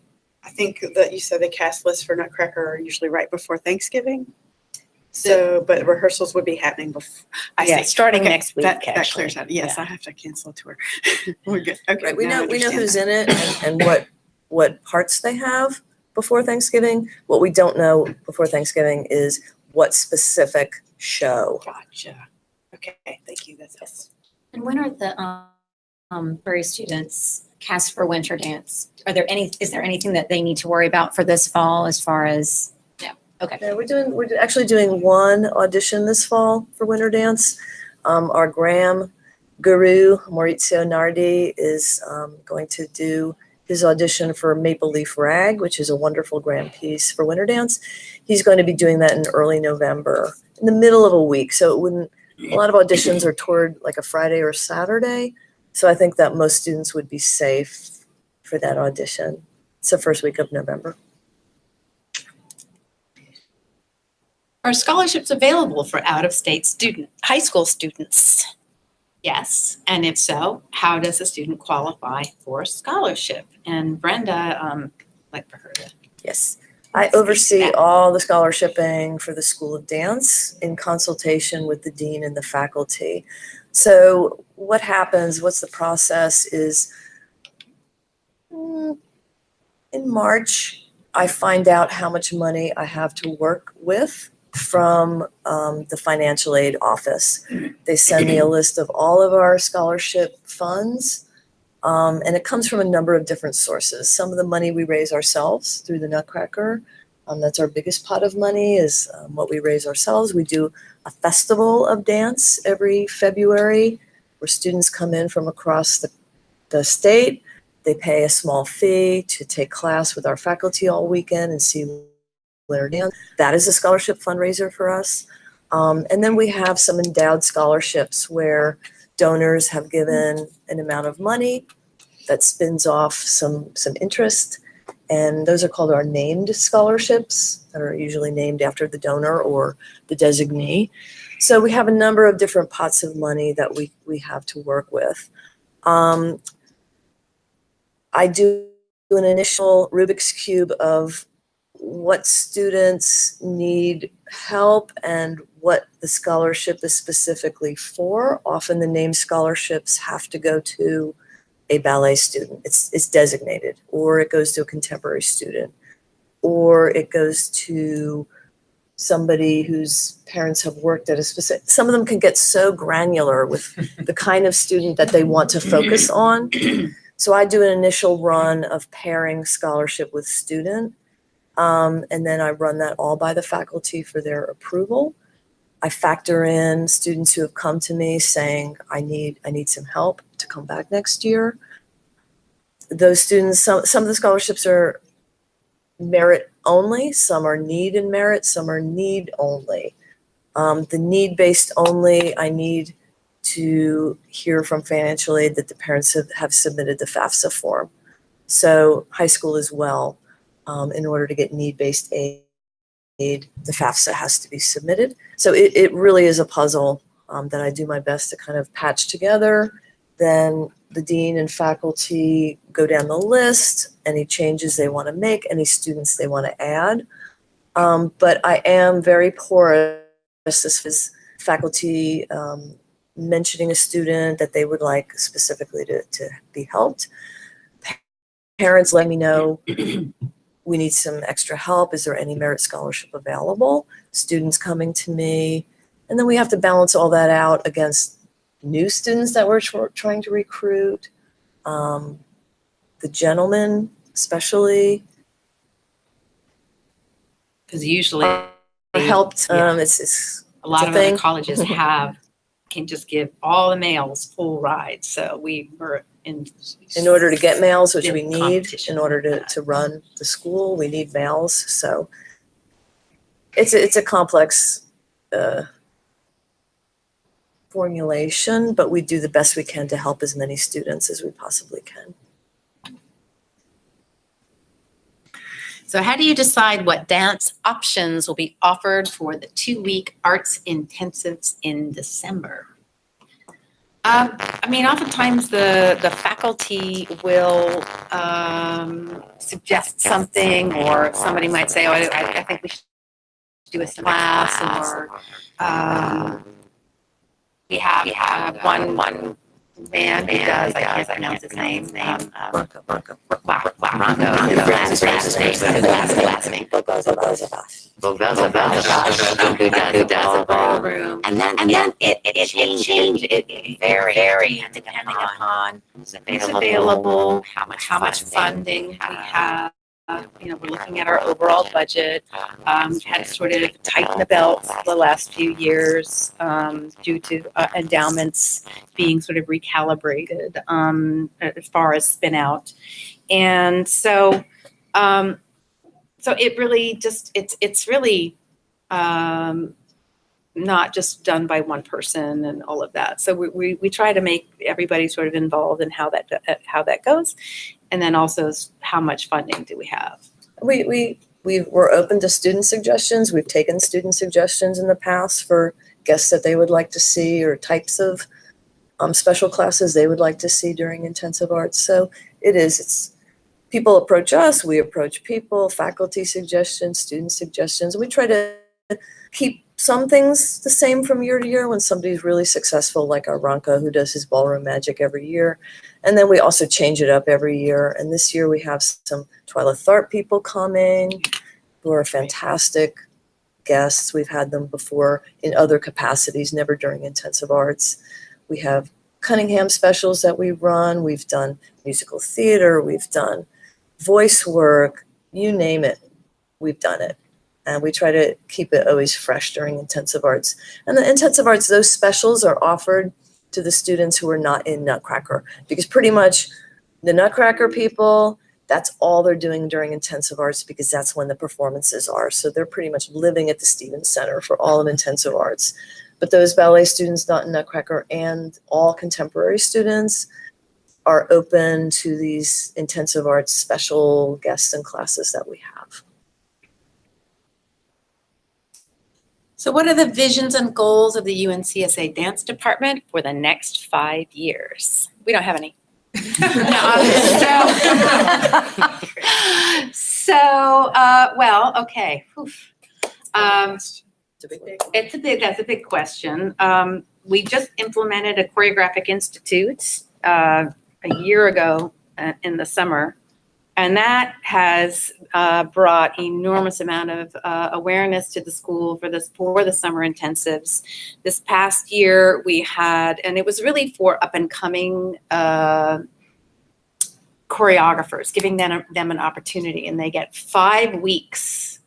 I think that you said the cast lists for Nutcracker are usually right before Thanksgiving. So, but rehearsals would be happening before. I Yeah, see. starting Okay, next week, That actually. clears out. Yes, Yeah. I have to cancel a tour. We're good. Okay. Right, we now I know understand who's that. in it and what parts they have before Thanksgiving. What we don't know before Thanksgiving is what specific show. Gotcha. Okay, thank you. That's helpful. And when are the Prairie students cast for winter dance? Is there anything that they need to worry about for this fall as far as? Yeah, we're actually doing one audition this fall for Winter Dance. Our Graham guru, Maurizio Nardi, is going to do his audition for Maple Leaf Rag, which is a wonderful grand piece for Winter Dance. He's going to be doing that in early November, in the middle of a week. So a lot of auditions are toward like a Friday or Saturday. So I think that most students would be safe for that audition. It's the first week of November. Are scholarships available for out-of-state high school students? Yes, and if so, how does a student qualify for a scholarship? And Brenda, I'd like for her to. Yes, I oversee all the scholarshiping for the School of Dance in consultation with the dean and the faculty. So what happens, what's the process is in March, I find out how much money I have to work with from the financial aid office. They send me a list of all of our scholarship funds, and it comes from a number of different sources. Some of the money we raise ourselves through the Nutcracker. That's our biggest pot of money is what we raise ourselves. We do a festival of dance every February where students come in from across the state. They pay a small fee to take class with our faculty all weekend and see Winter Dance. That is a scholarship fundraiser for us. And then we have some endowed scholarships where donors have given an amount of money that spins off some interest. And those are called our named scholarships that are usually named after the donor or the designee. So we have a number of different pots of money that we have to work with. I do an initial Rubik's Cube of what students need help and what the scholarship is specifically for. Often the named scholarships have to go to a ballet student. It's designated, or it goes to a contemporary student, or it goes to somebody whose parents have worked at a specific, some of them can get so granular with the kind of student that they want to focus on. So I do an initial run of pairing scholarship with student, and then I run that all by the faculty for their approval. I factor in students who have come to me saying, I need some help to come back next year. Those students, some of the scholarships are merit only, some are need and merit, some are need only. The need-based only, I need to hear from financial aid that the parents have submitted the FAFSA form. So high school as well, in order to get need-based aid, the FAFSA has to be submitted. So it really is a puzzle that I do my best to kind of patch together. Then the dean and faculty go down the list, any changes they want to make, any students they want to add. But I am very porous. This is faculty mentioning a student that they would like specifically to be helped. Parents let me know we need some extra help. Is there any merit scholarship available? Students coming to me. And then we have to balance all that out against new students that we're trying to recruit. The gentlemen, especially. Because usually Helped. Yeah. It's a lot a of other thing. colleges can just give all the males full rides. So we were in order to get males, which Big we need competition in order with that. to run the school, we need males. So it's a complex formulation, but we do the best we can to help as many students as we possibly can. So how do you decide what dance options will be offered for the 2-week arts intensives in December? I mean, oftentimes the faculty will suggest something, or somebody might say, oh, I think we should do a class, or we have one man who does, I can't pronounce his name, Ronco, his last name, who does a ballroom, and then it changes, it very depending upon who's available, how much funding we have. We're looking at our overall budget. We've had to sort of tighten the belts the last few years due to endowments being sort of recalibrated as far as spin out. And so it really just, it's really not just done by one person and all of that. So we try to make everybody sort of involved in how that goes. And then also how much funding do we have? We're open to student suggestions. We've taken student suggestions in the past for guests that they would like to see, or types of special classes they would like to see during intensive arts. So it's people approach us, we approach people, faculty suggestions, student suggestions. We try to keep some things the same from year to year when somebody's really successful, like our Ronco, who does his ballroom magic every year. And then we also change it up every year. And this year we have some Twyla Tharp people coming who are fantastic guests. We've had them before in other capacities, never during intensive arts. We have Cunningham specials that we run. We've done musical theater. We've done voice work. You name it, we've done it. And we try to keep it always fresh during intensive arts. And the intensive arts, those specials are offered to the students who are not in Nutcracker, because pretty much the Nutcracker people, that's all they're doing during intensive arts, because that's when the performances are. So they're pretty much living at the Stevens Center for all of intensive arts. But those ballet students not in Nutcracker and all contemporary students are open to these intensive arts special guests and classes that we have. So what are the visions and goals of the UNCSA Dance Department for the next 5 years? We don't have any. Well, okay. Oof. That's a big question. We just implemented a choreographic institute a year ago in the summer. And that has brought enormous amount of awareness to the school for the summer intensives. This past year we had, and it was really for up and coming choreographers, giving them an opportunity, and they get 5 weeks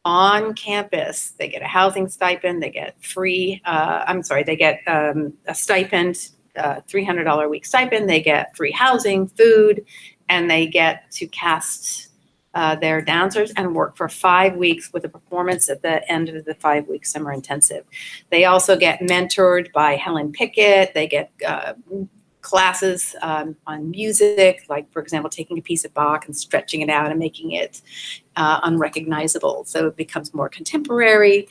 on campus. They get a housing stipend, they get they get a stipend, $300 a week stipend, they get free housing, food, and they get to cast their dancers and work for 5 weeks with a performance at the end of the 5-week summer intensive. They also get mentored by Helen Pickett. They get classes on music, like, for example, taking a piece of Bach and stretching it out and making it unrecognizable, so it becomes more contemporary.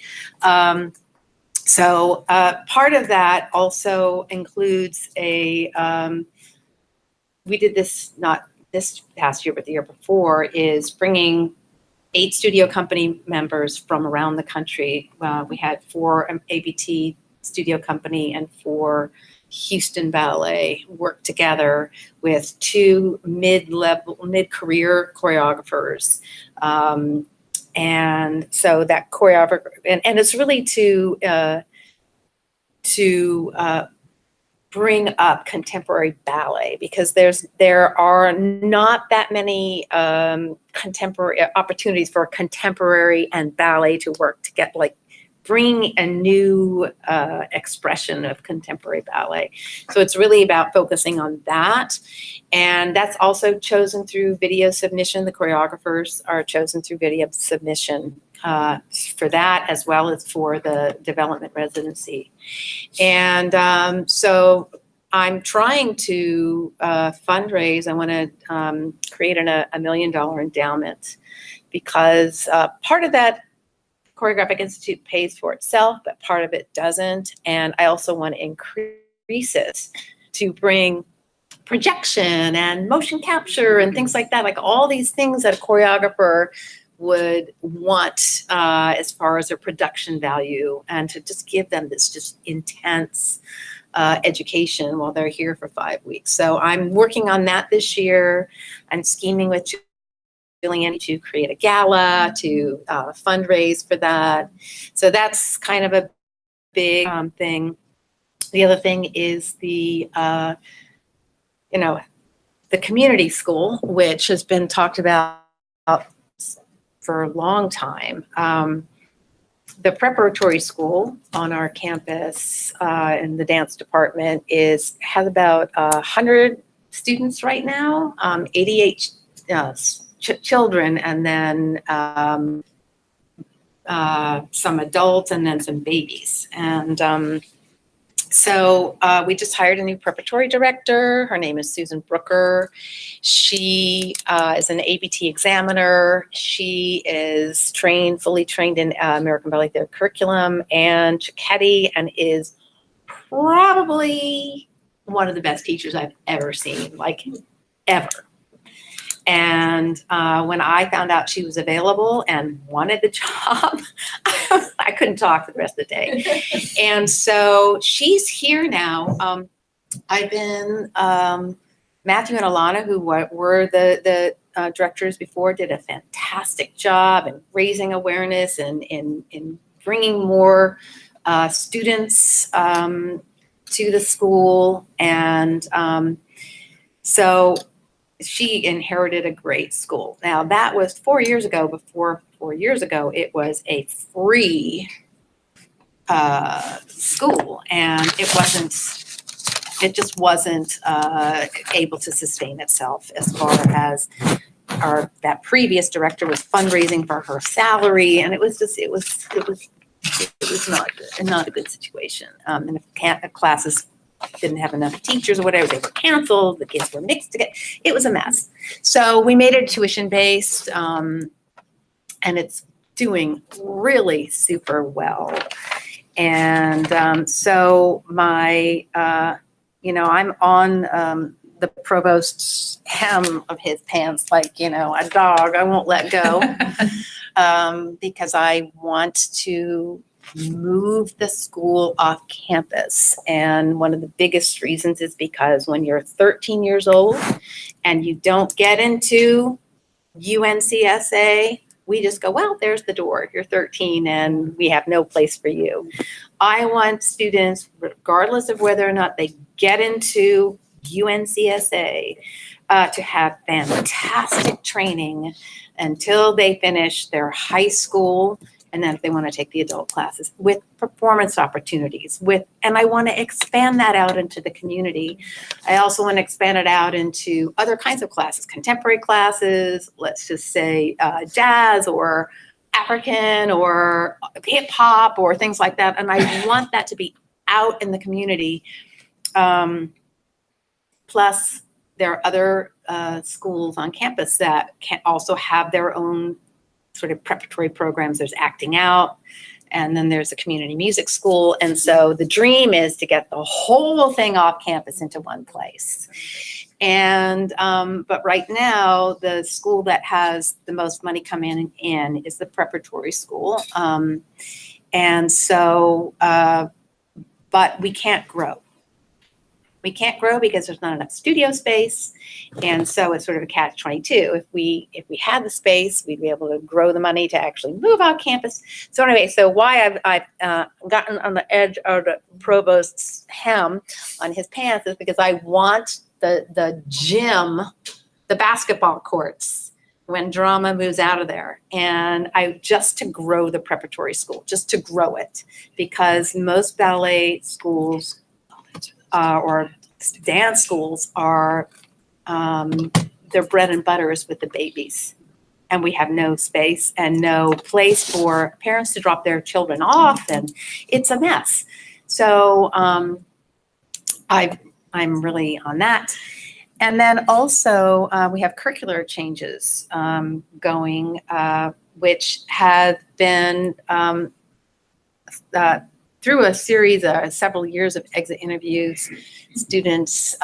So part of that also includes we did this not this past year, but the year before, is bringing 8 studio company members from around the country. We had 4 ABT studio company and 4 Houston Ballet work together with 2 mid-career choreographers. And so that choreographer, and it's really to bring up contemporary ballet, because there are not that many contemporary opportunities for contemporary and ballet to work to get, like, bringing a new expression of contemporary ballet. So it's really about focusing on that. And that's also chosen through video submission. The choreographers are chosen through video submission for that as well as for the development residency. And so I'm trying to fundraise. I want to create $1 million endowment because part of that Choreographic Institute pays for itself, but part of it doesn't. And I also want to increase it to bring projection and motion capture and things like that, like all these things that a choreographer would want as far as their production value, and to just give them this just intense education while they're here for 5 weeks. So I'm working on that this year. I'm scheming with Julianne to create a gala to fundraise for that. So that's kind of a big thing. The other thing is the community school, which has been talked about for a long time. The preparatory school on our campus in the dance department has about 100 students right now, 88 children, and then some adults, and then some babies. And so we just hired a new preparatory director. Her name is Susan Brooker. She is an ABT examiner. She is fully trained in American Ballet Theatre curriculum and Cicchetti, and is probably one of the best teachers I've ever seen, like ever. And when I found out she was available and wanted the job, I couldn't talk for the rest of the day. And so she's here now. I've been, Matthew and Alana, who were the directors before, did a fantastic job in raising awareness and in bringing more students to the school. And so she inherited a great school. Now that was 4 years ago. Before 4 years ago, it was a free school, and it just wasn't able to sustain itself as far as that previous director was fundraising for her salary, and it was not a good situation. And if classes didn't have enough teachers or whatever, they were canceled, the kids were mixed together. It was a mess. So we made it tuition-based, and it's doing really super well. And so my, I'm on the provost's hem of his pants, like, a dog. I won't let go because I want to move the school off campus. And one of the biggest reasons is because when you're 13 years old and you don't get into UNCSA, we just go, well, there's the door. You're 13 and we have no place for you. I want students, regardless of whether or not they get into UNCSA, to have fantastic training until they finish their high school. And then if they want to take the adult classes, with performance opportunities, and I want to expand that out into the community. I also want to expand it out into other kinds of classes, contemporary classes, let's just say jazz or African or hip hop or things like that. And I want that to be out in the community. Plus, there are other schools on campus that can also have their own sort of preparatory programs. There's acting out, and then there's a community music school. And so the dream is to get the whole thing off campus into one place. And but right now, the school that has the most money coming in is the preparatory school. And so, but we can't grow. We can't grow because there's not enough studio space. And so it's sort of a catch-22. If we had the space, we'd be able to grow the money to actually move off campus. So anyway, so why I've gotten on the edge of the provost's hem on his pants is because I want the gym, the basketball courts, when drama moves out of there. And just to grow the preparatory school, just to grow it, because most ballet schools or dance schools are, their bread and butter is with the babies. and we have no space and no place for parents to drop their children off, and it's a mess. So I'm really on that. And then also we have curricular changes going, which have been through a series of several years of exit interviews, students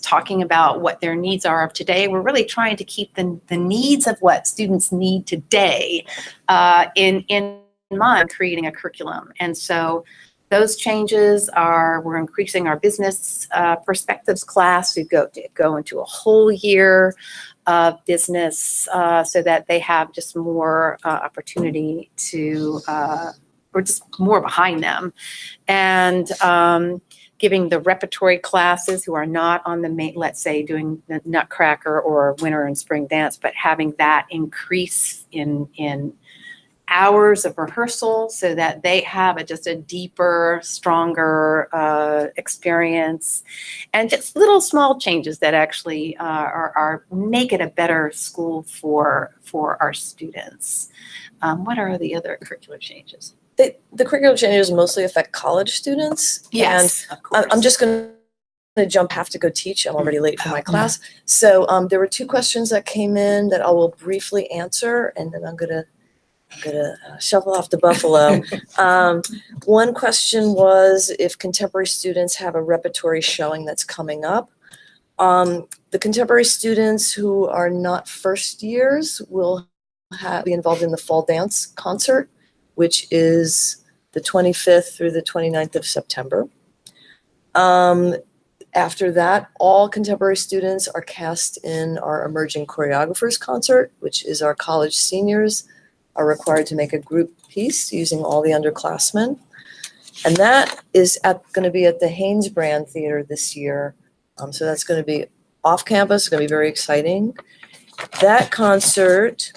talking about what their needs are of today. We're really trying to keep the needs of what students need today in mind, creating a curriculum. And so those changes we're increasing our business perspectives class. We go into a whole year of business so that they have just more opportunity to, or just more behind them. And giving the repertory classes who are not on the main, let's say doing the Nutcracker or winter and spring dance, but having that increase in hours of rehearsal so that they have just a deeper, stronger experience, and just little small changes that actually are make it a better school for our students. What are the other curricular changes? The curriculum changes mostly affect college students. Yes, of And course. I'm just going to have to go teach. I'm already late for my class. So there were 2 questions that came in that I will briefly answer, and then I'm gonna shuffle off to Buffalo. One question was if contemporary students have a repertory showing that's coming up. The contemporary students who are not first years will be involved in the fall dance concert, which is the 25th through the 29th of September. After that, all contemporary students are cast in our Emerging Choreographers concert, which is our college seniors are required to make a group piece using all the underclassmen. And that is going to be at the Haynes Brand Theater this year. So that's going to be off campus. It's going to be very exciting. That concert,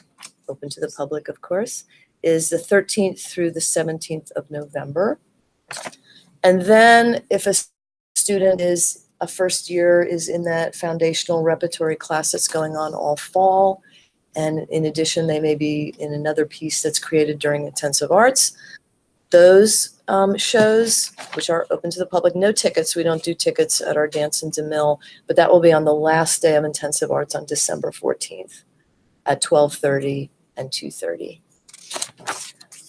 open to the public, of course, is the 13th through the 17th of November. And then if a student is a first year is in that foundational repertory class that's going on all fall, and in addition, they may be in another piece that's created during intensive arts. Those shows, which are open to the public, no tickets. We don't do tickets at our Dance in DeMille, but that will be on the last day of intensive arts on December 14th at 12:30 and 2:30.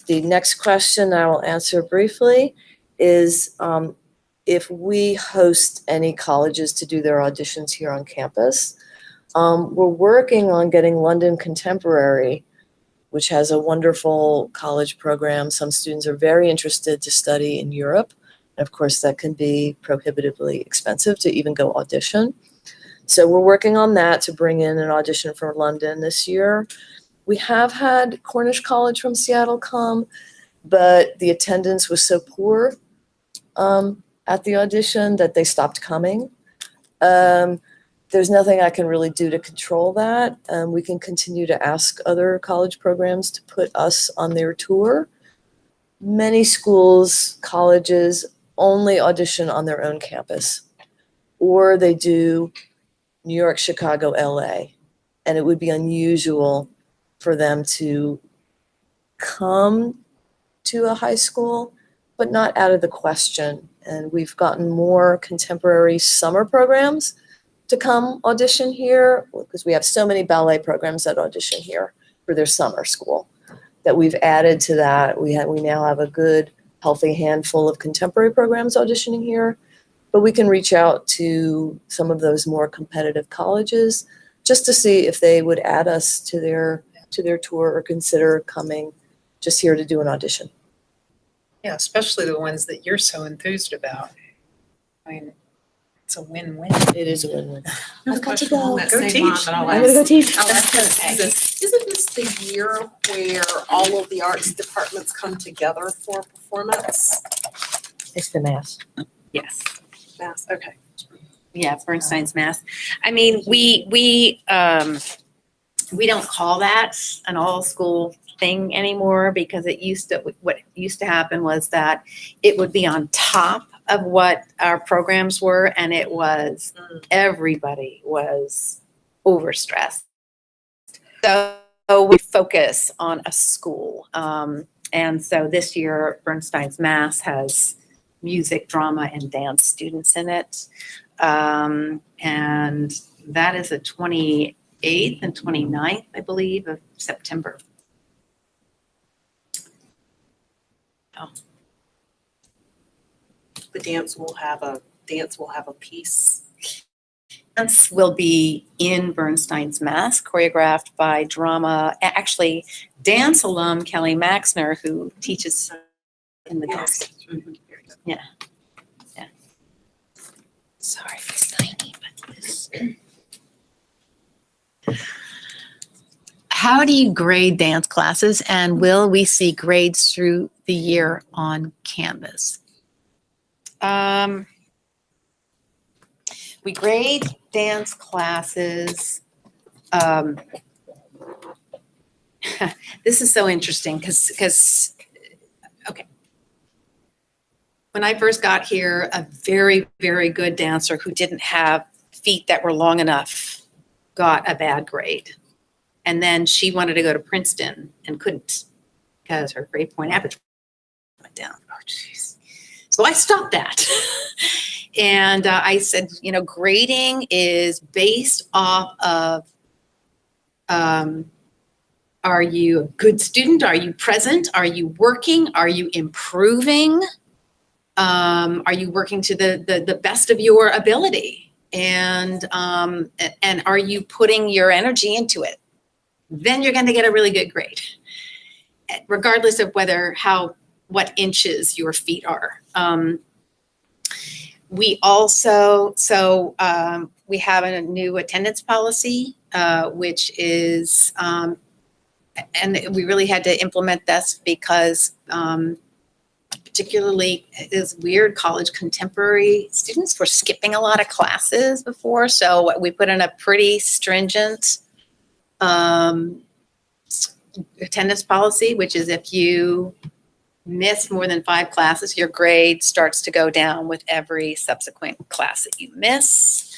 The next question I will answer briefly is if we host any colleges to do their auditions here on campus. We're working on getting London Contemporary, which has a wonderful college program. Some students are very interested to study in Europe. And of course, that can be prohibitively expensive to even go audition. So we're working on that to bring in an audition for London this year. We have had Cornish College from Seattle come, but the attendance was so poor at the audition that they stopped coming. There's nothing I can really do to control that. We can continue to ask other college programs to put us on their tour. Many schools, colleges only audition on their own campus, or they do New York, Chicago, LA. And it would be unusual for them to come to a high school, but not out of the question. And we've gotten more contemporary summer programs to come audition here because we have so many ballet programs that audition here for their summer school that we've added to that. We now have a good, healthy handful of contemporary programs auditioning here, but we can reach out to some of those more competitive colleges just to see if they would add us to their tour or consider coming just here to do an audition. Yeah, especially the ones that you're so enthused about. I mean, it's a win-win. It is a win-win. I've got to go. Go teach. I'm gonna go teach. I'll ask Susan, isn't this the year where all of the arts departments come together for performance? It's the mass. Yes. Yes, okay. Yeah, Bernstein's Math. I mean, we don't call that an all-school thing anymore because what used to happen was that it would be on top of what our programs were, and it was everybody was overstressed. So we focus on a school. And so this year, Bernstein's Mass has music, drama, and dance students in it. And that is the 28th and 29th, I believe, of September. The dance will have a piece. Dance will be in Bernstein's Mass, choreographed by actually dance alum Kelly Maxner, who teaches in the dance. Yeah. Yeah. Sorry, it's tiny, but this. How do you grade dance classes, and will we see grades through the year on Canvas? We grade dance classes. This is so interesting because, okay. When I first got here, a very, very good dancer who didn't have feet that were long enough got a bad grade. And then she wanted to go to Princeton and couldn't because her grade point average went down. Oh, jeez. So I stopped that. And I said, grading is based off of, are you a good student? Are you present? Are you working? Are you improving? Are you working to the best of your ability? And are you putting your energy into it? Then you're going to get a really good grade, regardless of what inches your feet are. We also, we have a new attendance policy, which is, and we really had to implement this because particularly is weird, college contemporary students were skipping a lot of classes before. So we put in a pretty stringent attendance policy, which is if you miss more than 5 classes, your grade starts to go down with every subsequent class that you miss.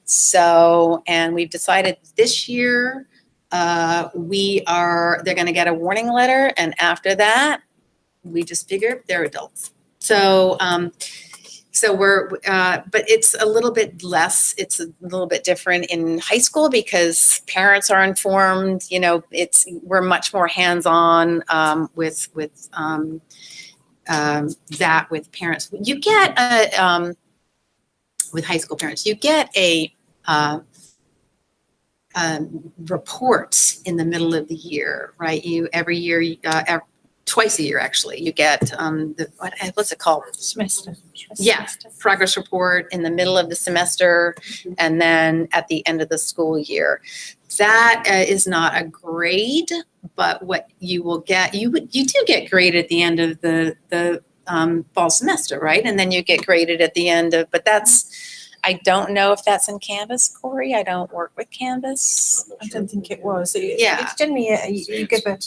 So, and we've decided this year they're going to get a warning letter, and after that, we just figure they're adults. So, but it's a little bit less. It's a little bit different in high school because parents are informed. We're much more hands-on with that with parents. You get with high school parents, you get a report in the middle of the year, right? Every year, twice a year actually, you get what's it called? Semester. Yeah, progress report in the middle of the semester, and then at the end of the school year. That is not a grade, but what you will get, you do get graded at the end of the fall semester, right? And then you get graded at the end of, but I don't know if that's in Canvas, Corey. I don't work with Canvas. I don't think it was. Yeah. It's generally, you give a,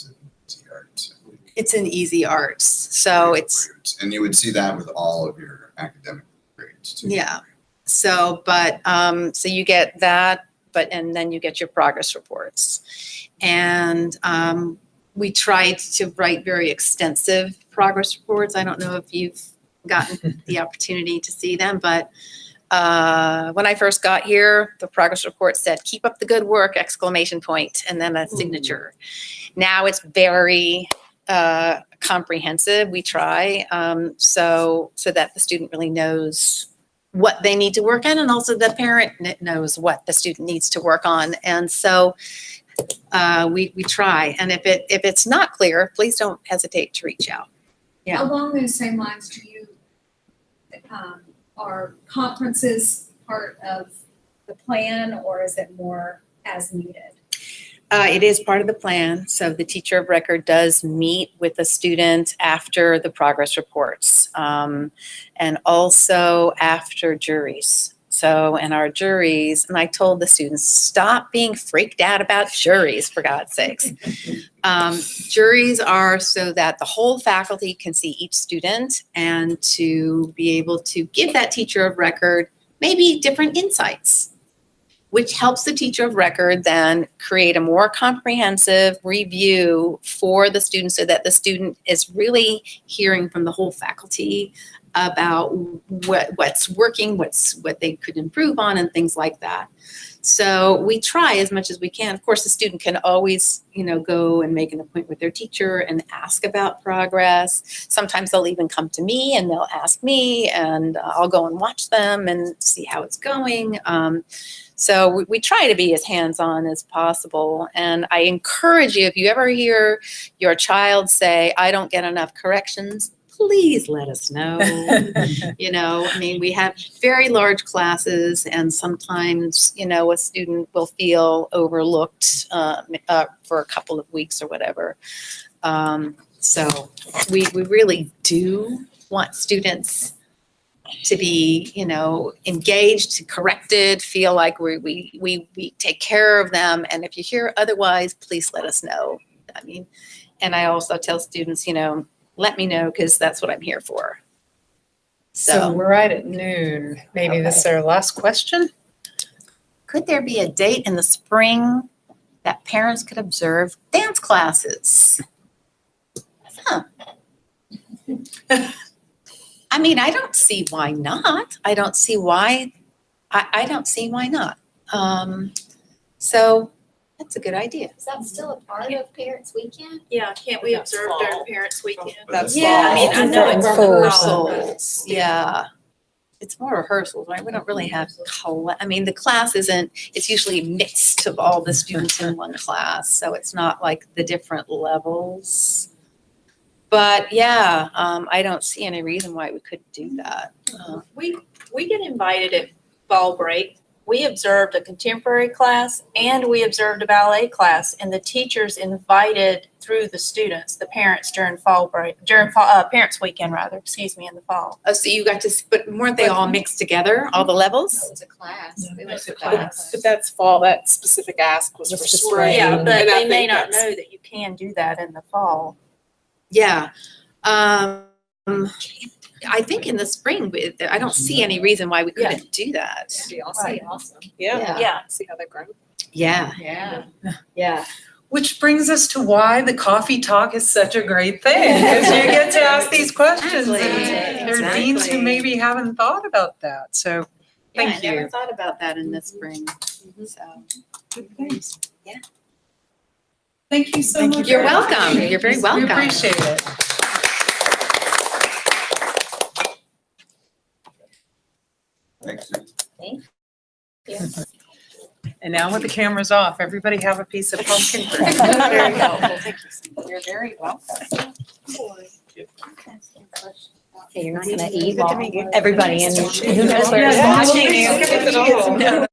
It's in Easy Arts, so it's. And you would see that with all of your academic grades too. Yeah. So, but, so you get that, and then you get your progress reports. And we tried to write very extensive progress reports. I don't know if you've gotten the opportunity to see them, but when I first got here, the progress report said, "Keep up the good work!" ! And then a signature. Now it's very comprehensive. We try so that the student really knows what they need to work on, and also the parent knows what the student needs to work on. And so we try. And if it's not clear, please don't hesitate to reach out. Yeah. Along those same lines, do you, are conferences part of the plan, or is it more as needed? It is part of the plan. So the teacher of record does meet with the student after the progress reports, and also after juries. So, and our juries, and I told the students, stop being freaked out about juries, for God's sakes. Juries are so that the whole faculty can see each student and to be able to give that teacher of record maybe different insights. which helps the teacher of record then create a more comprehensive review for the student so that the student is really hearing from the whole faculty about what's working, what they could improve on, and things like that. So we try as much as we can. Of course, the student can always, go and make an appointment with their teacher and ask about progress. Sometimes they'll even come to me and they'll ask me, and I'll go and watch them and see how it's going. So we try to be as hands-on as possible. And I encourage you, if you ever hear your child say, I don't get enough corrections, please let us know. We have very large classes, and sometimes, a student will feel overlooked for a couple of weeks or whatever. So we really do want students to be, engaged, corrected, feel like we take care of them. And if you hear otherwise, please let us know. And I also tell students, let me know, because that's what I'm here for. So we're right at noon. Maybe this is our last question. Could there be a date in the spring that parents could observe dance classes? I don't see why not. I don't see why not. So that's a good idea. Is that still a part of Parents Weekend? Yeah, can't we That's observe fall. during Parents Weekend? That's Yeah, fall. I know it's Fall. rehearsals. Yeah. It's more rehearsals, right? We don't really have, the class isn't, it's usually mixed of all the students in one class. So it's not like the different levels. But yeah, I don't see any reason why we couldn't do that. We get invited at fall break. We observed a contemporary class and we observed a ballet class, and the teachers invited through the students, the parents during Parents Weekend in the fall. Oh, so you got to, but weren't they all mixed together, all the levels? It was a class. We went That's to a class. But that's fall, that specific ask was for Was for spring. spring. Yeah, but And I they may think not that's- know that you can do that in the fall. Yeah. I think in the spring, I don't see any reason why we couldn't do that. That'd be awesome. Yeah. Yeah. See how they grow. Yeah. Yeah. Yeah. Which brings us to why the coffee talk is such a great thing, because you get to ask these questions. Exactly. And there are deans who Exactly. maybe haven't thought about that. So Yeah, thank I never you. thought about that in the spring. So. Thank you so much. You're welcome. You're very welcome. We appreciate it. Thanks. And now with the cameras off, everybody have a piece of pumpkin cream. Very helpful. Thank you. You're very welcome. Okay, you're not gonna eat while everybody in, who knows where Yeah, is watching yeah, you. look at it all.